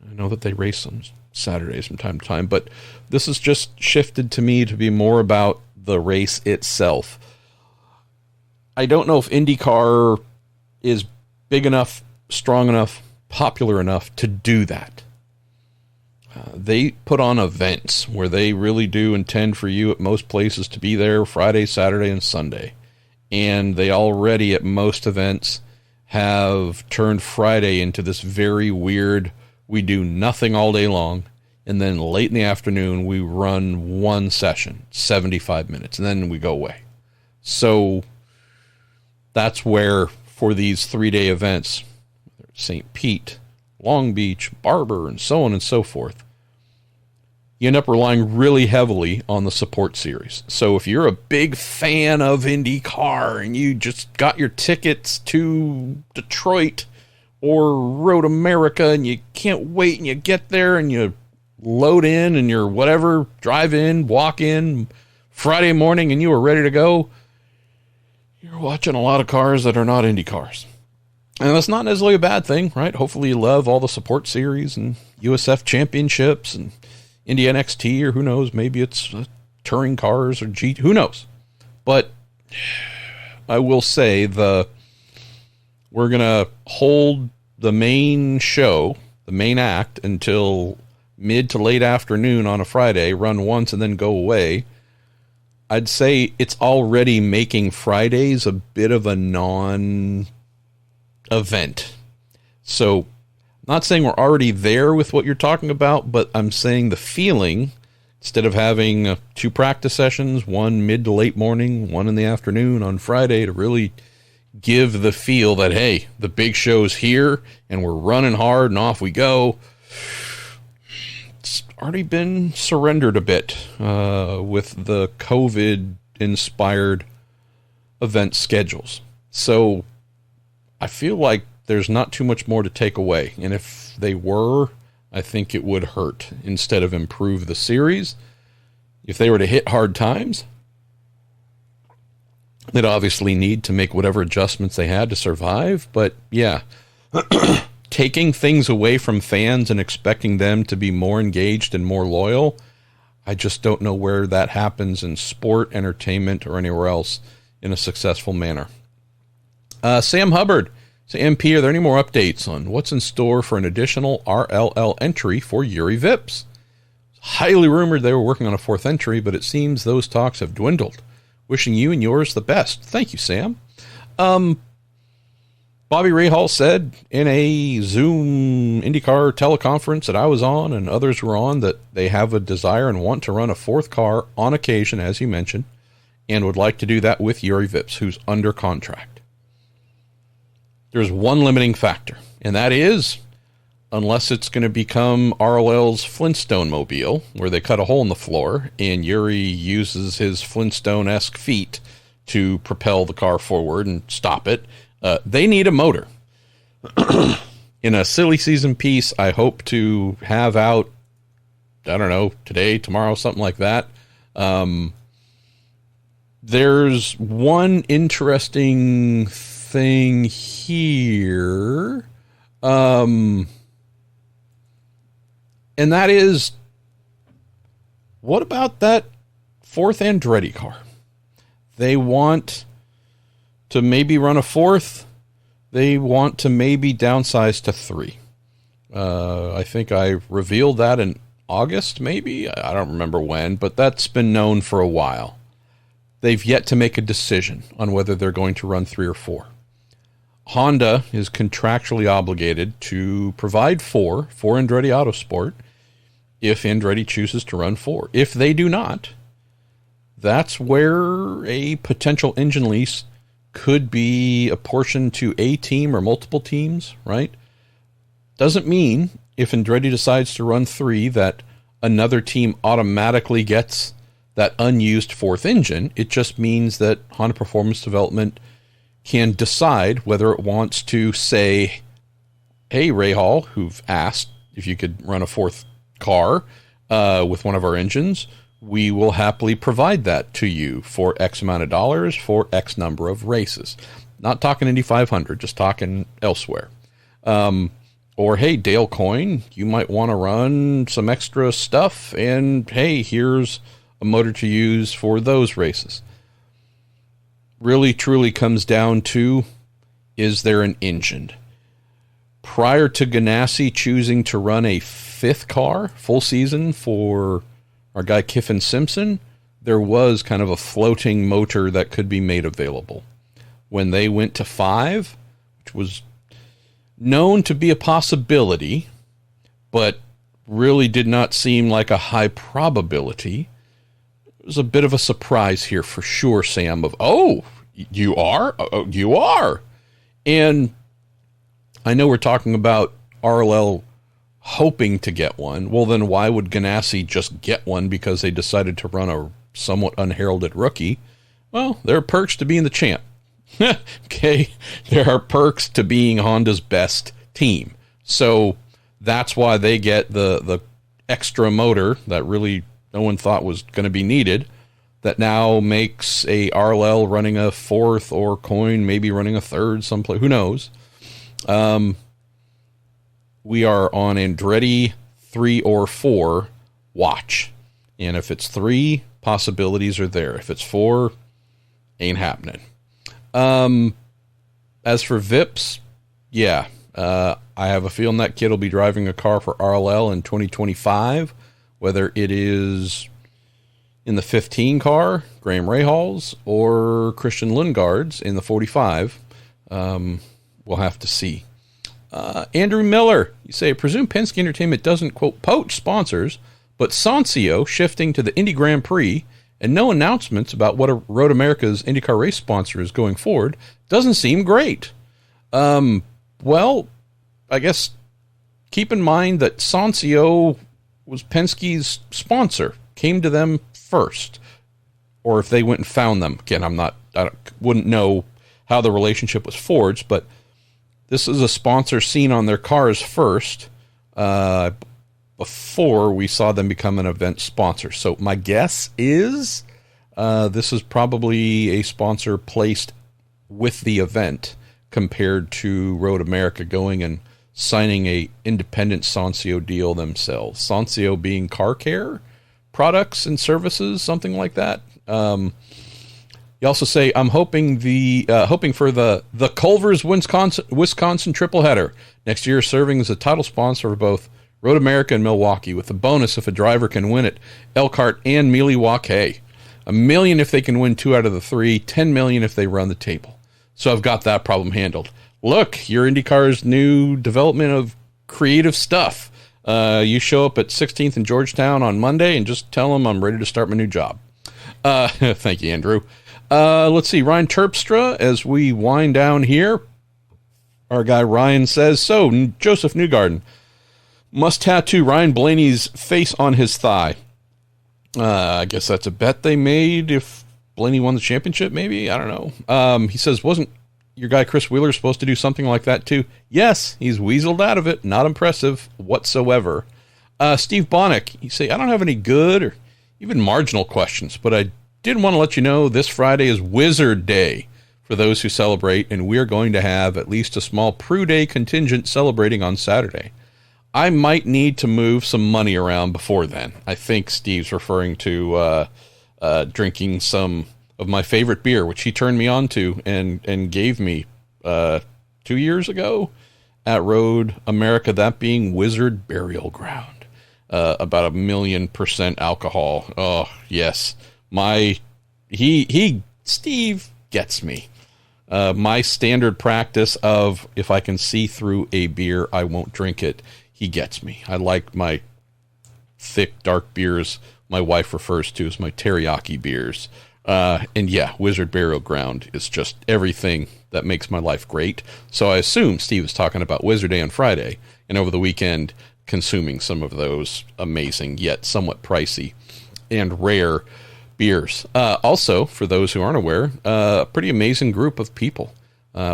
I know that they race on Saturdays from time to time, but this has just shifted to me to be more about the race itself. I don't know if IndyCar is big enough, strong enough, popular enough to do that. They put on events where they really do intend for you at most places to be there Friday, Saturday, and Sunday. And they already at most events have turned Friday into this very weird, we do nothing all day long, and then late in the afternoon we run one session, 75 minutes, and then we go away. So that's where for these 3-day events, St. Pete, Long Beach, Barber, and so on and so forth, you end up relying really heavily on the support series. So if you're a big fan of IndyCar and you just got your tickets to Detroit or Road America and you can't wait and you get there and you load in and you're whatever, drive in, walk in Friday morning and you were ready to go, you're watching a lot of cars that are not Indy cars. And that's not necessarily a bad thing, right? Hopefully you love all the support series and USF championships and Indy NXT, or who knows, maybe it's touring cars or who knows. But I will say we're going to hold the main show, the main act, until mid to late afternoon on a Friday, run once and then go away. I'd say it's already making Fridays a bit of a non-event. So not saying we're already there with what you're talking about, but I'm saying the feeling, instead of having 2 practice sessions, one mid to late morning, one in the afternoon on Friday, to really give the feel that, hey, the big show's here and we're running hard and off we go. It's already been surrendered a bit with the COVID-inspired event schedules. So I feel like there's not too much more to take away. And if they were, I think it would hurt instead of improve the series. If they were to hit hard times, they'd obviously need to make whatever adjustments they had to survive. But yeah, taking things away from fans and expecting them to be more engaged and more loyal, I just don't know where that happens in sport, entertainment, or anywhere else in a successful manner. Sam Hubbard, say, MP, are there any more updates on what's in store for an additional RLL entry for Yuri Vips? Highly rumored they were working on a 4th entry, but it seems those talks have dwindled. Wishing you and yours the best. Thank you, Sam. Bobby Rahal said in a Zoom IndyCar teleconference that I was on and others were on that they have a desire and want to run a 4th car on occasion, as you mentioned, and would like to do that with Yuri Vips, who's under contract. There's one limiting factor, and that is, unless it's going to become RLL's Flintstone mobile, where they cut a hole in the floor and Yuri uses his Flintstone-esque feet to propel the car forward and stop it, they need a motor. In a silly season piece, I hope to have out, I don't know, today, tomorrow, something like that. There's one interesting thing here. And that is, what about that 4th Andretti car? They want to maybe run a 4th. They want to maybe downsize to 3. I think I revealed that in August, maybe. I don't remember when, but that's been known for a while. They've yet to make a decision on whether they're going to run 3 or 4. Honda is contractually obligated to provide 4 for Andretti Autosport if Andretti chooses to run 4. If they do not, that's where a potential engine lease could be apportioned to a team or multiple teams, right? Doesn't mean if Andretti decides to run 3 that another team automatically gets that unused 4th engine. It just means that Honda Performance Development can decide whether it wants to say, hey, Rahal, who've asked if you could run a 4th car with one of our engines, we will happily provide that to you for X amount of dollars for X number of races. Not talking Indy 500, just talking elsewhere. Or, hey, Dale Coyne, you might want to run some extra stuff, and, hey, here's a motor to use for those races. Really, truly comes down to, is there an engine? Prior to Ganassi choosing to run a 5th car full season for our guy Kiffin Simpson, there was kind of a floating motor that could be made available. When they went to 5, which was known to be a possibility, but really did not seem like a high probability, it was a bit of a surprise here for sure, Sam, of, oh, you are? Oh, you are. And I know we're talking about RLL hoping to get one. Well, then why would Ganassi just get one because they decided to run a somewhat unheralded rookie? Well, there are perks to being the champ. Okay, there are perks to being Honda's best team. So that's why they get the extra motor that really no one thought was going to be needed, that now makes a RLL running a 4th or Coyne maybe running a 3rd someplace. Who knows? We are on Andretti 3 or 4 watch. And if it's 3, possibilities are there. If it's 4, ain't happening. As for Vips, yeah, I have a feeling that kid will be driving a car for RLL in 2025, whether it is in the 15 car, Graham Rahal's, or Christian Lundgaard's in the 45. We'll have to see. Andrew Miller, you say, I presume Penske Entertainment doesn't, quote, poach sponsors, but Sancio shifting to the Indy Grand Prix and no announcements about what a Road America's IndyCar race sponsor is going forward doesn't seem great. Well, I guess keep in mind that Sancio was Penske's sponsor, came to them first, or if they went and found them. Again, wouldn't know how the relationship was forged, but this is a sponsor seen on their cars first, before we saw them become an event sponsor. So my guess is this is probably a sponsor placed with the event compared to Road America going and signing a independent Sancio deal themselves. Sancio being car care products and services, something like that. You also say, I'm hoping for the Culver's Wisconsin triple header next year, serving as a title sponsor for both Road America and Milwaukee, with a bonus if a driver can win it, Elkhart and Milwaukee. $1 million if they can win 2 out of the 3, $10 million if they run the table. So I've got that problem handled. Look, your IndyCar's new development of creative stuff. You show up at 16th and Georgetown on Monday and just tell them I'm ready to start my new job. Thank you, Andrew. Let's see, Ryan Terpstra, as we wind down here, our guy Ryan says, so, Joseph Newgarden must tattoo Ryan Blaney's face on his thigh. I guess that's a bet they made if Blaney won the championship, maybe? I don't know. He says, wasn't your guy Chris Wheeler supposed to do something like that too? Yes, he's weaseled out of it. Not impressive whatsoever. Steve Bonnick, you say, I don't have any good or even marginal questions, but I did want to let you know this Friday is Wizard Day for those who celebrate, and we're going to have at least a small Prue Day contingent celebrating on Saturday. I might need to move some money around before then. I think Steve's referring to drinking some of my favorite beer, which he turned me on to and gave me 2 years ago at Road America, that being Wizard Burial Ground. About 1,000,000% alcohol. Oh, yes. Steve gets me. My standard practice of if I can see through a beer, I won't drink it. He gets me. I like my thick, dark beers my wife refers to as my teriyaki beers. And yeah, Wizard Burial Ground is just everything that makes my life great. So I assume Steve is talking about Wizard Day on Friday, and over the weekend consuming some of those amazing yet somewhat pricey and rare beers. Also, for those who aren't aware, a pretty amazing group of people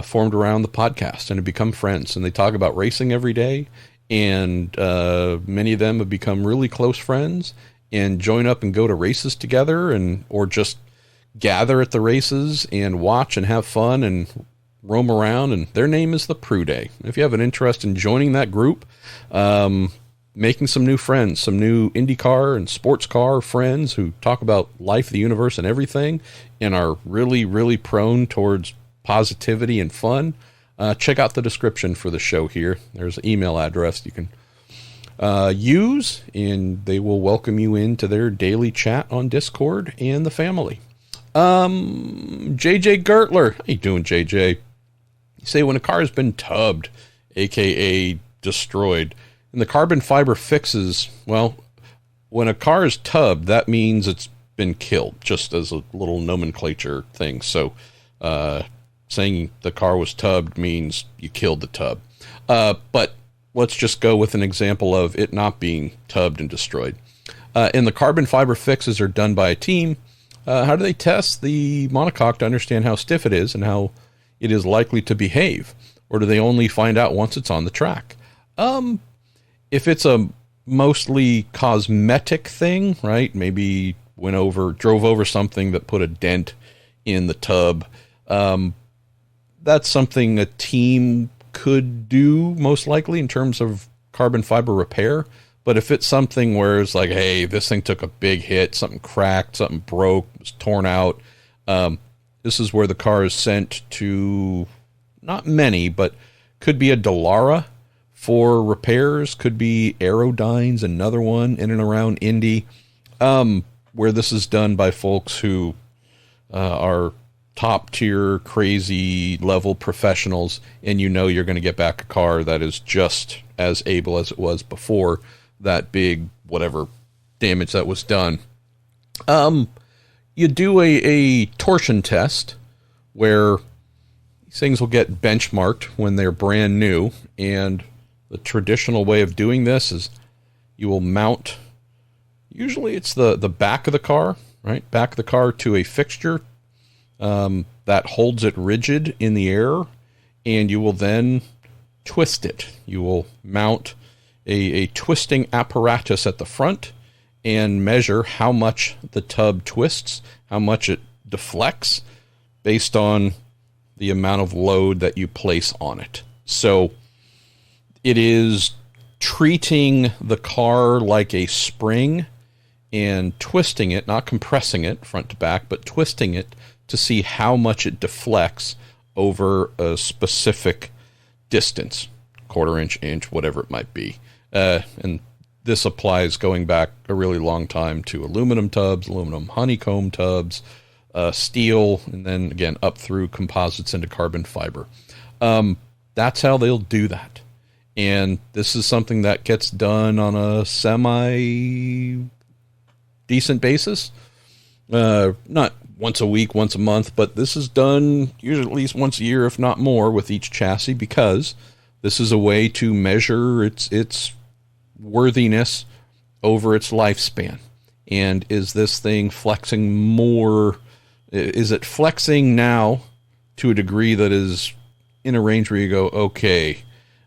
formed around the podcast and have become friends, and they talk about racing every day, and many of them have become really close friends and join up and go to races together, and or just gather at the races and watch and have fun and roam around, and their name is the Prue Day. If you have an interest in joining that group, making some new friends, some new IndyCar and sports car friends who talk about life, the universe, and everything, and are really, really prone towards positivity and fun, check out the description for the show here. There's an email address you can use, and they will welcome you into their daily chat on Discord and the family. JJ Gertler. How you doing, JJ? You say when a car has been tubbed, aka destroyed, and the carbon fiber fixes, well, when a car is tubbed, that means it's been killed, just as a little nomenclature thing. So saying the car was tubbed means you killed the tub. But let's just go with an example of it not being tubbed and destroyed. And the carbon fiber fixes are done by a team. How do they test the monocoque to understand how stiff it is and how it is likely to behave? Or do they only find out once it's on the track? If it's a mostly cosmetic thing, right? Maybe drove over something that put a dent in the tub. That's something a team could do most likely in terms of carbon fiber repair. But if it's something where it's like, hey, this thing took a big hit, something cracked, something broke, was torn out, this is where the car is sent to, not many, but could be a Dallara for repairs, could be Aerodyne's, another one in and around Indy, where this is done by folks who are top-tier, crazy-level professionals, and you know you're going to get back a car that is just as able as it was before that big whatever damage that was done. You do a torsion test where these things will get benchmarked when they're brand new, and the traditional way of doing this is you will mount, usually it's the back of the car, right? Back of the car to a fixture that holds it rigid in the air, and you will then twist it. You will mount a twisting apparatus at the front and measure how much the tub twists, how much it deflects based on the amount of load that you place on it. So It is treating the car like a spring and twisting it, not compressing it front to back, but twisting it to see how much it deflects over a specific distance, quarter inch, whatever it might be. And this applies going back a really long time to aluminum tubs, aluminum honeycomb tubs, steel, and then again up through composites into carbon fiber. That's how they'll do that. And this is something that gets done on a semi-decent basis. Not once a week, once a month, but this is done usually at least once a year, if not more, with each chassis, because this is a way to measure its worthiness over its lifespan. And is this thing flexing more? Is it flexing now to a degree that is in a range where you go, okay,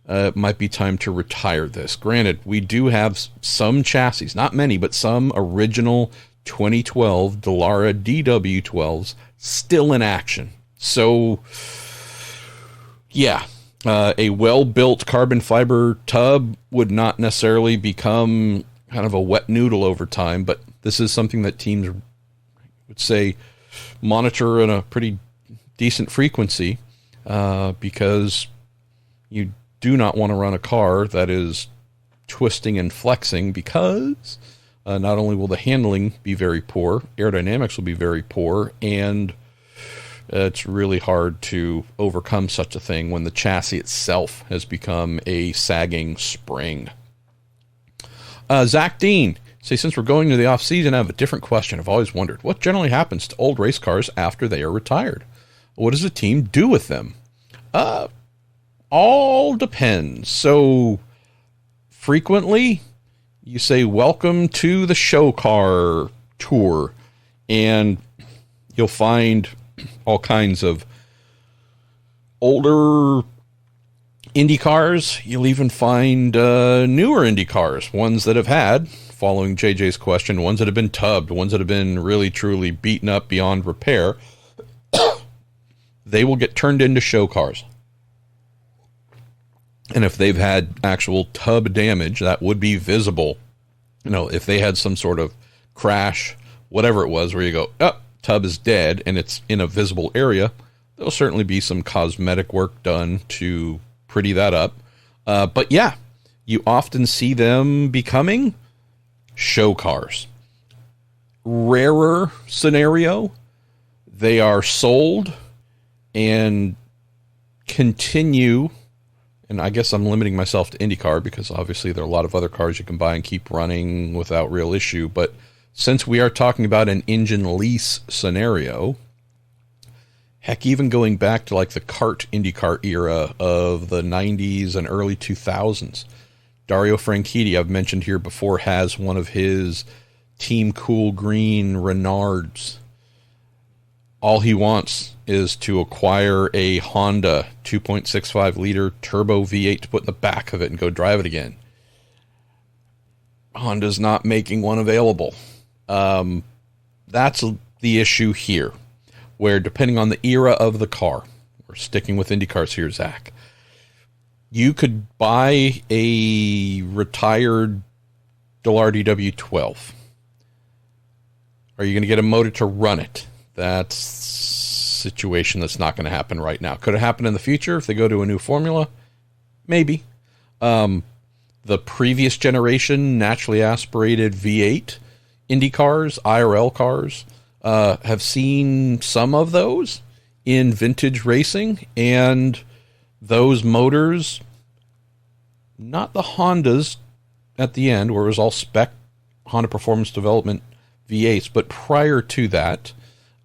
it might be time to retire this? Granted, we do have some chassis, not many, but some original 2012 Dallara DW12s still in action. So, yeah, a well-built carbon fiber tub would not necessarily become kind of a wet noodle over time, but this is something that teams would say monitor in a pretty decent frequency, because you do not want to run a car that is twisting and flexing, because not only will the handling be very poor, aerodynamics will be very poor, and it's really hard to overcome such a thing when the chassis itself has become a sagging spring. Zach Dean, say, since we're going to the off season, I have a different question. I've always wondered what generally happens to old race cars after they are retired. What does the team do with them? All depends. So frequently you say, welcome to the show car tour, and you'll find all kinds of older Indy cars. You'll even find newer Indy cars, ones that have had, following JJ's question, ones that have been tubbed, ones that have been really truly beaten up beyond repair. They will get turned into show cars. And if they've had actual tub damage, that would be visible. You know, if they had some sort of crash, whatever it was, where you go, oh, tub is dead, and it's in a visible area, there'll certainly be some cosmetic work done to pretty that up. But yeah, you often see them becoming show cars. Rarer scenario, they are sold and continue, and I guess I'm limiting myself to IndyCar because obviously there are a lot of other cars you can buy and keep running without real issue, but since we are talking about an engine lease scenario, heck, even going back to like the kart IndyCar era of the 90s and early 2000s, Dario Franchitti, I've mentioned here before, has one of his Team Cool Green Renards. All he wants is to acquire a Honda 2.65 liter turbo V8 to put in the back of it and go drive it again. Honda's not making one available. That's the issue here, where depending on the era of the car, we're sticking with IndyCars here, Zach, you could buy a retired Dallara DW12. Are you going to get a motor to run it? That's a situation that's not going to happen right now. Could it happen in the future if they go to a new formula? Maybe. The previous generation naturally aspirated V8 Indy cars, IRL cars, have seen some of those in vintage racing, and those motors, not the Hondas at the end where it was all spec Honda Performance Development V8s, but prior to that,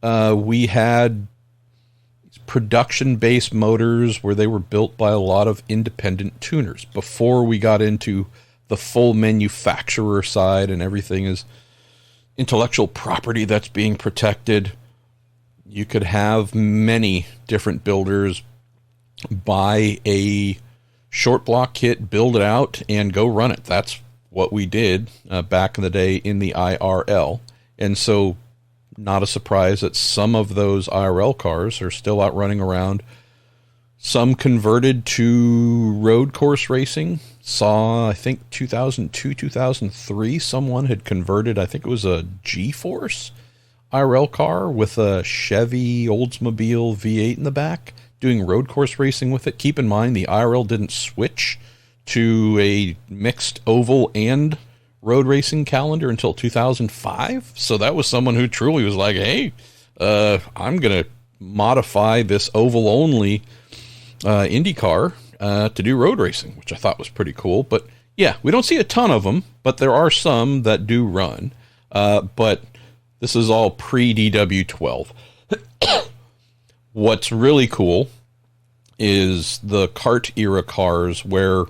we had production-based motors where they were built by a lot of independent tuners before we got into the full manufacturer side and everything is intellectual property that's being protected. You could have many different builders buy a short block kit, build it out, and go run it. That's what we did back in the day in the IRL. And so not a surprise that some of those IRL cars are still out running around Some converted to road course racing. Saw, I think, 2002, 2003, someone had converted, I think it was a G-Force IRL car with a Chevy Oldsmobile V8 in the back, doing road course racing with it. Keep in mind, the IRL didn't switch to a mixed oval and road racing calendar until 2005. So that was someone who truly was like, hey, I'm going to modify this oval only IndyCar to do road racing, which I thought was pretty cool. But yeah, we don't see a ton of them, but there are some that do run. But this is all pre-DW12. What's really cool is the kart era cars where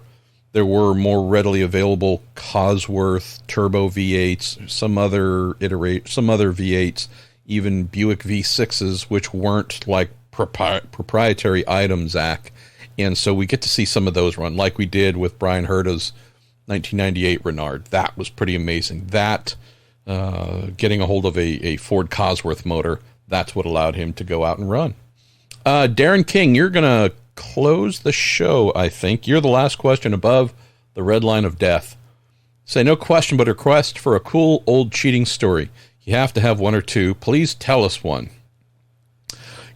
there were more readily available Cosworth turbo V8s, some other V8s, even Buick V6s, which weren't like proprietary items, Zach. And so we get to see some of those run, like we did with Brian Herta's 1998 Renard. That was pretty amazing. That, getting a hold of a Ford Cosworth motor, that's what allowed him to go out and run. Darren King, you're going to close the show, I think. You're the last question above the red line of death. Say no question, but a request for a cool old cheating story. You have to have one or two. Please tell us one.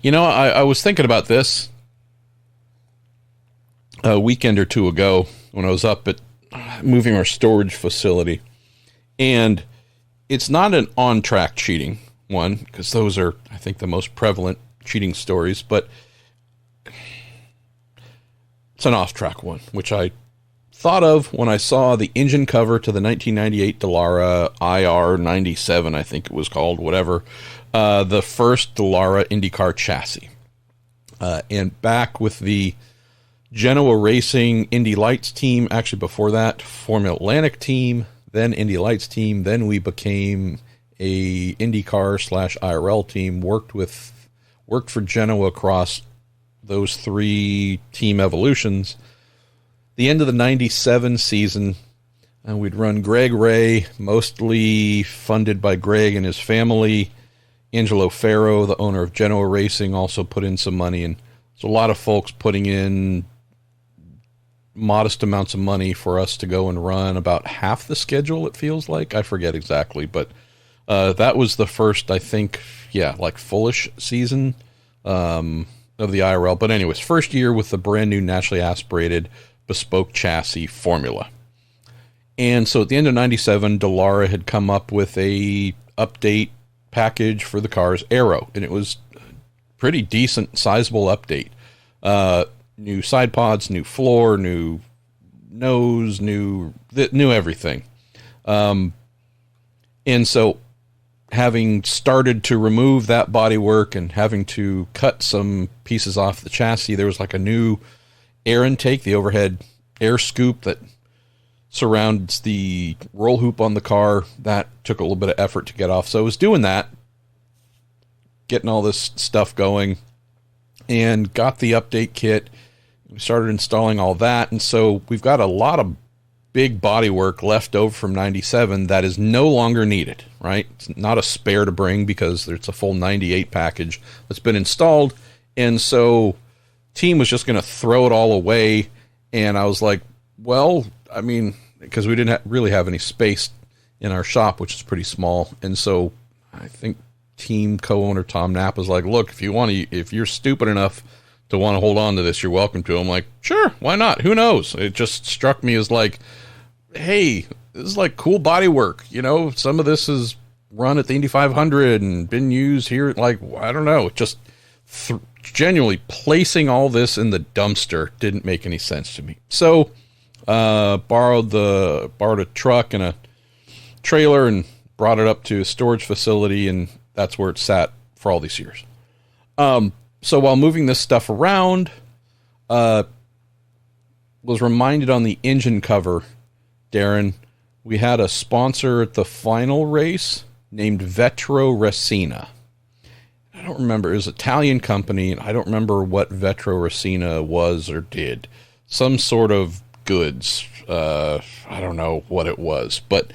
You know, I was thinking about this a weekend or two ago when I was up at moving our storage facility. And it's not an on-track cheating one, because those are, I think, the most prevalent cheating stories, but it's an off-track one, which I thought of when I saw the engine cover to the 1998 Dallara IR97, I think it was called, whatever, the first Dallara IndyCar chassis. And back with the Genoa Racing Indy Lights team, actually before that, Formula Atlantic team, then Indy Lights team, then we became a IndyCar / IRL team, worked for Genoa across those three team evolutions. The end of the 97 season, we'd run Greg Ray, mostly funded by Greg and his family. Angelo Ferro, the owner of Genoa Racing, also put in some money, and there's a lot of folks putting in modest amounts of money for us to go and run about half the schedule, it feels like. I forget exactly, but that was the first, I think, like fullish season of the IRL. But anyways, first year with the brand new naturally aspirated bespoke chassis formula. And so at the end of 97, Dallara had come up with a update package for the cars, Aero, and it was a pretty decent, sizable update. New side pods, new floor, new nose, new everything. And so having started to remove that bodywork and having to cut some pieces off the chassis, there was like a new air intake, the overhead air scoop that surrounds the roll hoop on the car. That took a little bit of effort to get off. So I was doing that, getting all this stuff going, and got the update kit. We started installing all that, and so we've got a lot of big bodywork left over from 97 that is no longer needed, right? It's not a spare to bring because it's a full 98 package that's been installed, and so team was just going to throw it all away, and I was like, well, I mean, because we didn't really have any space in our shop, which is pretty small, and so I think team co-owner Tom Knapp was like, look, if you're stupid enough to want to hold on to this, you're welcome to. I'm like, sure, why not? Who knows? It just struck me as like, hey, this is like cool body work. You know, some of this is run at the Indy 500 and been used here. Like, I don't know. Just genuinely placing all this in the dumpster didn't make any sense to me. So, borrowed a truck and a trailer and brought it up to a storage facility, and that's where it sat for all these years. So while moving this stuff around, was reminded on the engine cover, Darren, we had a sponsor at the final race named Vetro Resina. I don't remember. It was an Italian company, and I don't remember what Vetro Resina was or did. Some sort of goods. I don't know what it was, but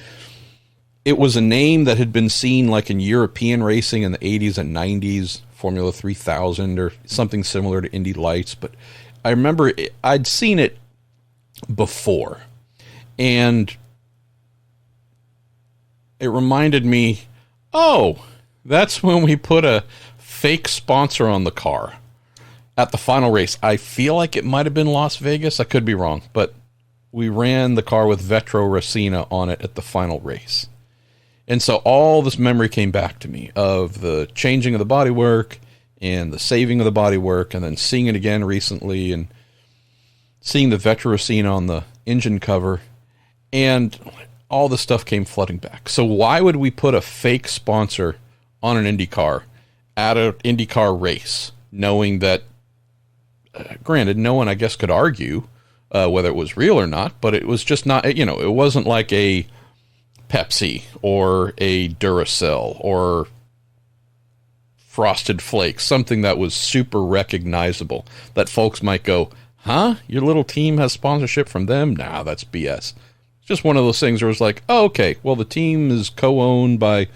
it was a name that had been seen like in European racing in the 80s and 90s, Formula 3000 or something similar to Indy Lights, but I remember I'd seen it before, and it reminded me, oh, that's when we put a fake sponsor on the car at the final race. I feel like it might have been Las Vegas. I could be wrong, but we ran the car with Vetro Racina on it at the final race. And so all this memory came back to me of the changing of the bodywork and the saving of the bodywork, and then seeing it again recently and seeing the Vetro Racina on the engine cover, and all the stuff came flooding back. So why would we put a fake sponsor on an IndyCar at an IndyCar race, knowing that, granted, no one, I guess, could argue whether it was real or not, but it was just not, it wasn't like a Pepsi or a Duracell or Frosted Flakes, something that was super recognizable that folks might go, huh? Your little team has sponsorship from them? Nah, that's BS. It's just one of those things where it's like, oh, okay, well, the team is co-owned by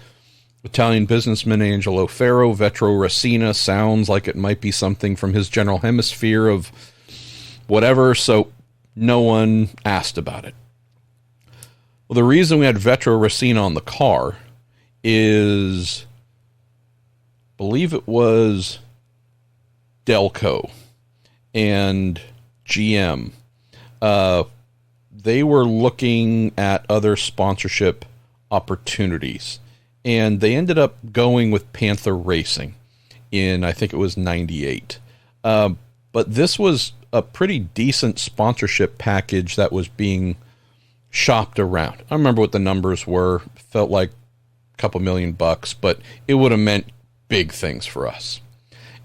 Italian businessman Angelo Ferro. Vetro Racina sounds like it might be something from his general hemisphere of whatever, so no one asked about it. Well, the reason we had Vetro Racina on the car is, I believe it was Delco and GM. They were looking at other sponsorship opportunities, and they ended up going with Panther Racing in, I think it was 98. But this was a pretty decent sponsorship package that was being shopped around. I remember what the numbers were. Felt like a couple $1,000,000, but it would have meant big things for us.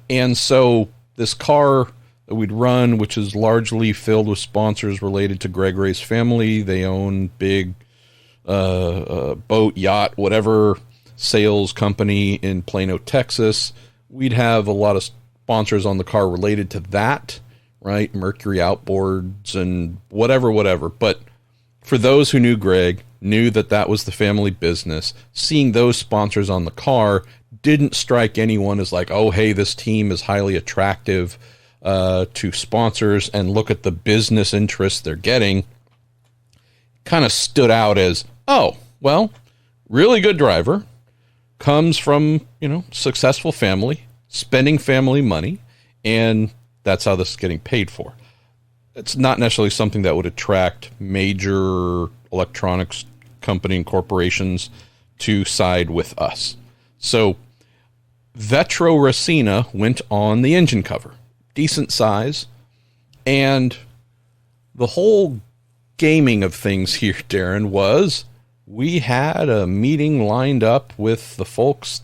And so this car that we'd run, which is largely filled with sponsors related to Greg Ray's family. They own big boat, yacht, whatever sales company in Plano, Texas. We'd have a lot of sponsors on the car related to that, right? Mercury outboards and whatever. But for those who knew Greg, knew that that was the family business, seeing those sponsors on the car didn't strike anyone as like, oh, hey, this team is highly attractive to sponsors, and look at the business interests they're getting. Kind of stood out as, oh, well, really good driver, comes from, successful family, spending family money, and that's how this is getting paid for. It's not necessarily something that would attract major electronics company and corporations to side with us. So Vetro Racina went on the engine cover. Decent size. And the whole gaming of things here, Darren, was we had a meeting lined up with the folks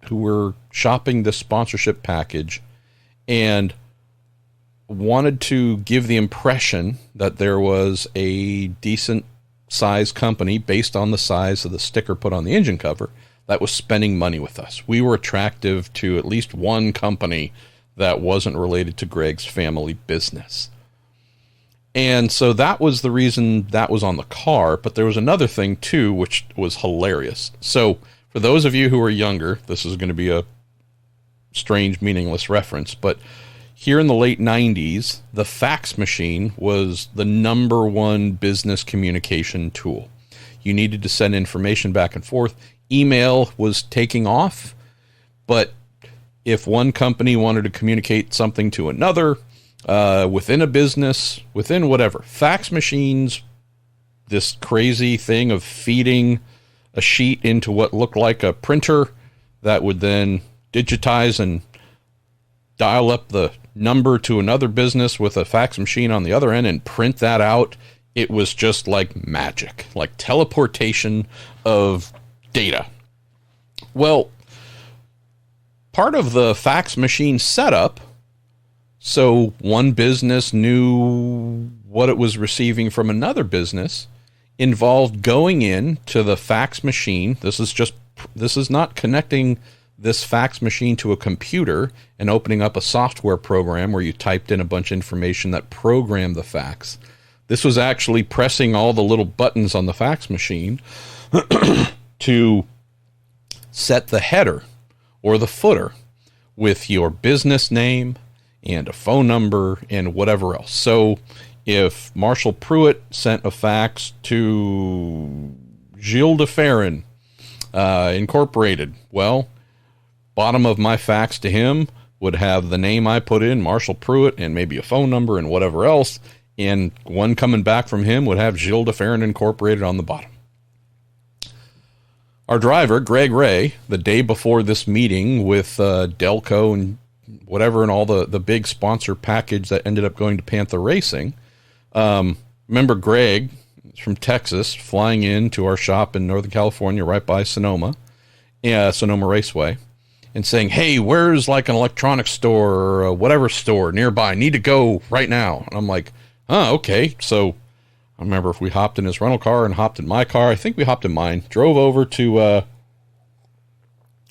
who were shopping this sponsorship package and wanted to give the impression that there was a decent size company based on the size of the sticker put on the engine cover that was spending money with us. We were attractive to at least one company that wasn't related to Greg's family business. And so that was the reason that was on the car. But there was another thing too, which was hilarious. So for those of you who are younger, this is going to be a strange, meaningless reference, but here in the late 90s, the fax machine was the number one business communication tool. You needed to send information back and forth. Email was taking off, but if one company wanted to communicate something to another, within a business, within whatever, fax machines, this crazy thing of feeding a sheet into what looked like a printer that would then digitize and dial up the number to another business with a fax machine on the other end and print that out. It was just like magic, like teleportation of data. Well, part of the fax machine setup, so one business knew what it was receiving from another business, involved going in to the fax machine. This is not connecting this fax machine to a computer and opening up a software program where you typed in a bunch of information that programmed the fax. This was actually pressing all the little buttons on the fax machine to set the header or the footer with your business name and a phone number and whatever else. So if Marshall Pruitt sent a fax to Gilles de Ferrin Incorporated, well, bottom of my fax to him would have the name I put in, Marshall Pruitt, and maybe a phone number and whatever else, and one coming back from him would have Gilles de Ferrin Incorporated on the bottom. Our driver, Greg Ray, the day before this meeting with Delco and whatever and all the big sponsor package that ended up going to Panther Racing, remember Greg from Texas flying into our shop in Northern California right by Sonoma Raceway, and saying, hey, where's like an electronics store or a whatever store nearby? I need to go right now. And I'm like, oh, okay. So I remember if we hopped in his rental car and hopped in my car. I think we hopped in mine, drove over to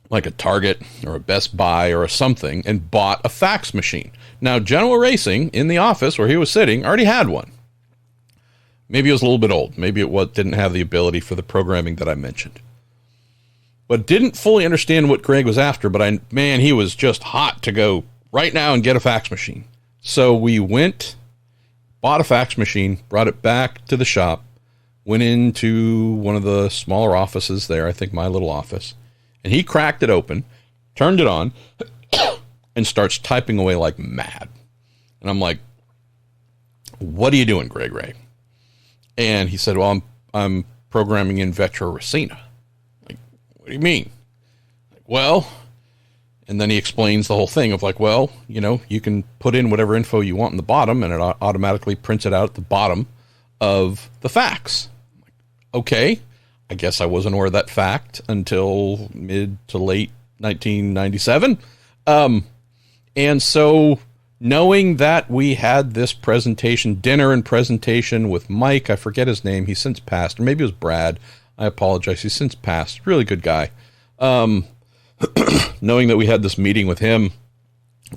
like a Target or a Best Buy or a something and bought a fax machine. Now, Genoa Racing in the office where he was sitting already had one. Maybe it was a little bit old. Maybe it didn't have the ability for the programming that I mentioned. But didn't fully understand what Greg was after, but he was just hot to go right now and get a fax machine. So we went, bought a fax machine, brought it back to the shop, went into one of the smaller offices there, I think my little office, and he cracked it open, turned it on, and starts typing away like mad. And I'm like, what are you doing, Greg Ray? And he said, well, I'm programming in Vetro Racina. What do you mean? Well, and then he explains the whole thing of like, well, you can put in whatever info you want in the bottom and it automatically prints it out at the bottom of the fax. I'm like, okay, I guess I wasn't aware of that fact until mid to late 1997. And so knowing that we had this dinner and presentation with Mike, I forget his name, he's since passed, or maybe it was Brad. I apologize. He's since passed. Really good guy. Knowing that we had this meeting with him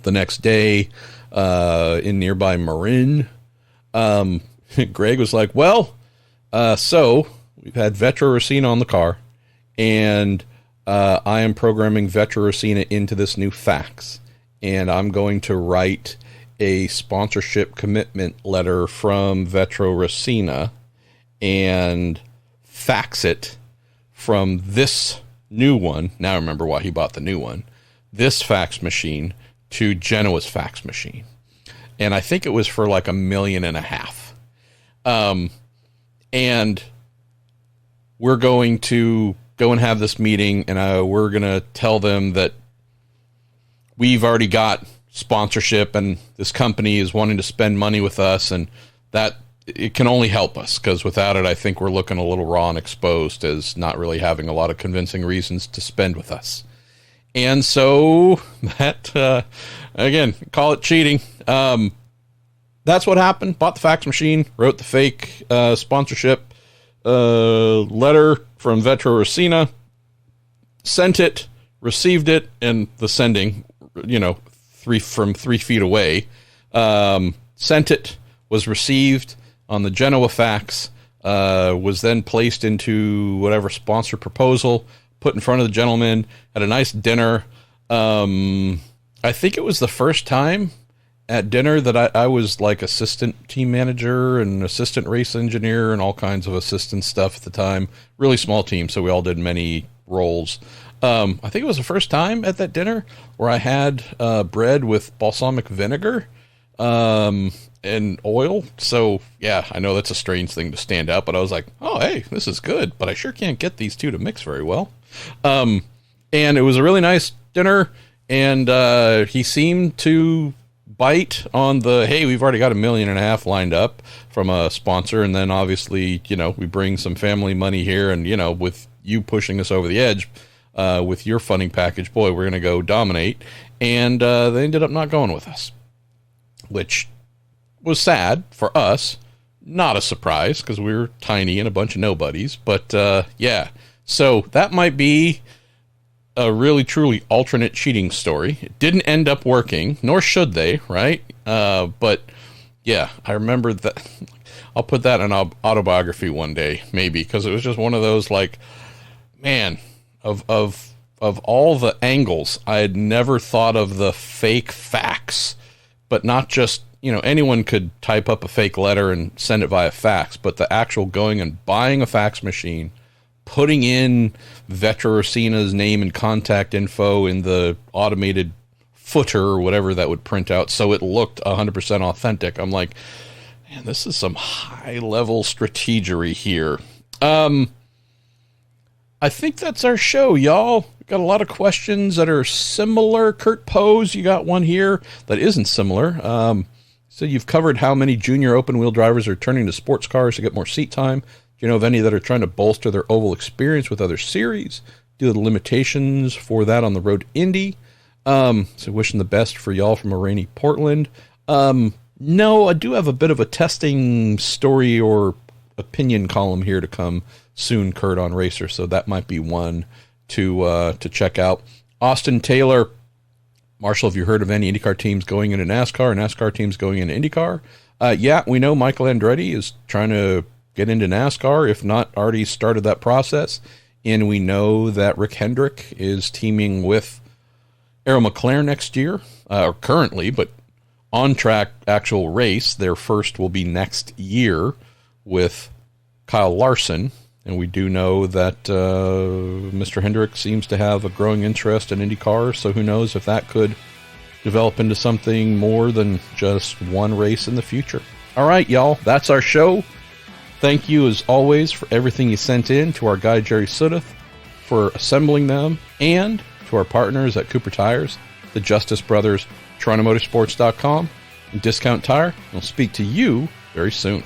the next day in nearby Marin, Greg was like, well, so we've had Vetro Racina on the car, and I am programming Vetro Racina into this new fax, and I'm going to write a sponsorship commitment letter from Vetro Racina and fax it from this new one. Now I remember why he bought the new one. This fax machine to Genoa's fax machine. And I think it was for like $1.5 million. And we're going to go and have this meeting, and we're going to tell them that we've already got sponsorship and this company is wanting to spend money with us, and that it can only help us, because without it, I think we're looking a little raw and exposed as not really having a lot of convincing reasons to spend with us. And so that, again, call it cheating. That's what happened. Bought the fax machine, wrote the fake sponsorship letter from Vetro Racina, sent it, received it, and the sending, 3 feet away, sent it, was received on the Genoa fax, was then placed into whatever sponsor proposal, put in front of the gentleman, had a nice dinner. I think it was the first time at dinner that I was like assistant team manager and assistant race engineer and all kinds of assistant stuff at the time. Really small team, so we all did many roles. I think it was the first time at that dinner where I had bread with balsamic vinegar and oil. So yeah, I know that's a strange thing to stand out, but I was like, oh, hey, this is good, but I sure can't get these two to mix very well. And it was a really nice dinner, and he seemed to bite on the, hey, we've already got $1.5 million lined up from a sponsor, and then obviously, we bring some family money here, and with you pushing us over the edge with your funding package, boy, we're going to go dominate. And they ended up not going with us, which was sad for us. Not a surprise, because we were tiny and a bunch of nobodies. But yeah, so that might be a really truly alternate cheating story. It didn't end up working, nor should they, right? But yeah, I remember that. I'll put that in an autobiography one day, maybe, because it was just one of those, like, man, of all the angles, I had never thought of the fake fax but not just, anyone could type up a fake letter and send it via fax, but the actual going and buying a fax machine, putting in Vetrosina's name and contact info in the automated footer or whatever that would print out so it looked 100% authentic. I'm like, man, this is some high-level strategery here. I think that's our show, y'all. We've got a lot of questions that are similar. Kurt Pose, you got one here that isn't similar. So you've covered how many junior open-wheel drivers are turning to sports cars to get more seat time. Do you know of any that are trying to bolster their oval experience with other series? Do the limitations for that on the road to Indy? So wishing the best for y'all from a rainy Portland. No, I do have a bit of a testing story or opinion column here to come soon, Kurt, on Racer, so that might be one to check out. Austin Taylor, Marshall, have you heard of any IndyCar teams going into NASCAR, NASCAR teams going into IndyCar? Yeah, we know Michael Andretti is trying to get into NASCAR, if not already started that process, and we know that Rick Hendrick is teaming with Arrow McLaren next year, or currently, but on track actual race, their first will be next year with Kyle Larson. And we do know that Mr. Hendrick seems to have a growing interest in IndyCar, so who knows if that could develop into something more than just one race in the future. All right, y'all, that's our show. Thank you, as always, for everything you sent in, to our guy, Jerry Sudduth, for assembling them, and to our partners at Cooper Tires, the Justice Brothers, TorontoMotorsports.com, and Discount Tire. We'll speak to you very soon.